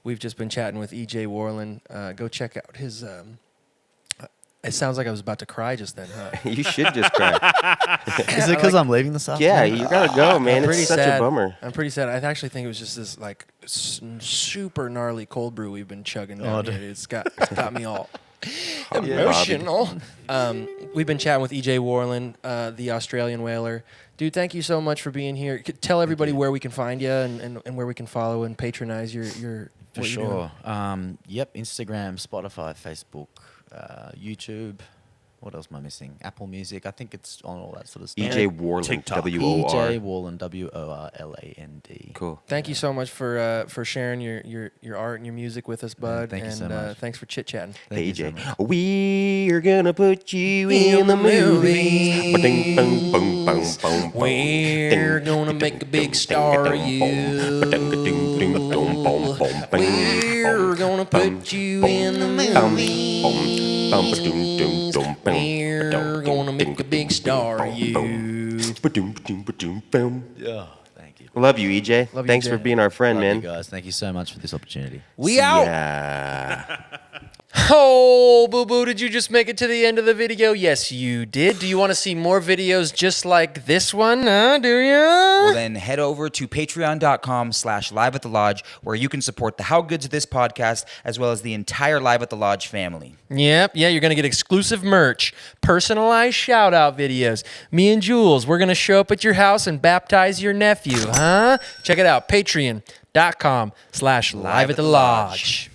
we've just been chatting with EJ Worland. Go check out his It sounds like I was about to cry just then, huh? You should just cry. Is it because I'm leaving this afternoon? Yeah, you gotta go, man. Pretty It's such sad. a bummer. I'm pretty sad. I actually think it was just this like super gnarly cold brew we've been chugging down here. It's got me all emotional. We've been chatting with EJ Worland, the Australian whaler. Dude, thank you so much for being here. Tell everybody where we can find you and where we can follow and patronize your For what you're doing. sure. Yep, Instagram, Spotify, Facebook, YouTube. What else am I missing? Apple Music. I think it's on all that sort of stuff. EJ Worland, TikTok. W-O-R. EJ Worland, WORLAND. Cool. Thank you so much for sharing your art and your music with us, bud. thank you so much. Thanks for chit chatting. Thank Hey, you so EJ. much. We're gonna put you in the movies. Ba-ding, bum, bum, bum, bum, bum. We're gonna make a big star of you. We're gonna put you in the movies. We're gonna make a big star of you. Yeah, thank you. Love you, EJ. Love you, Thanks EJ. for being our friend, Love man. you guys. Thank you so much for this opportunity. We out. Yeah. Oh, Boo Boo, did you just make it to the end of the video? Yes, you did. Do you want to see more videos just like this one? Do you? Well, then head over to patreon.com/live at the lodge, where you can support the How Goods of this podcast, as well as the entire Live at the Lodge family. Yep, yeah, you're going to get exclusive merch, personalized shout-out videos. Me and Jules, we're going to show up at your house and baptize your nephew, huh? Check it out, patreon.com/live at the lodge.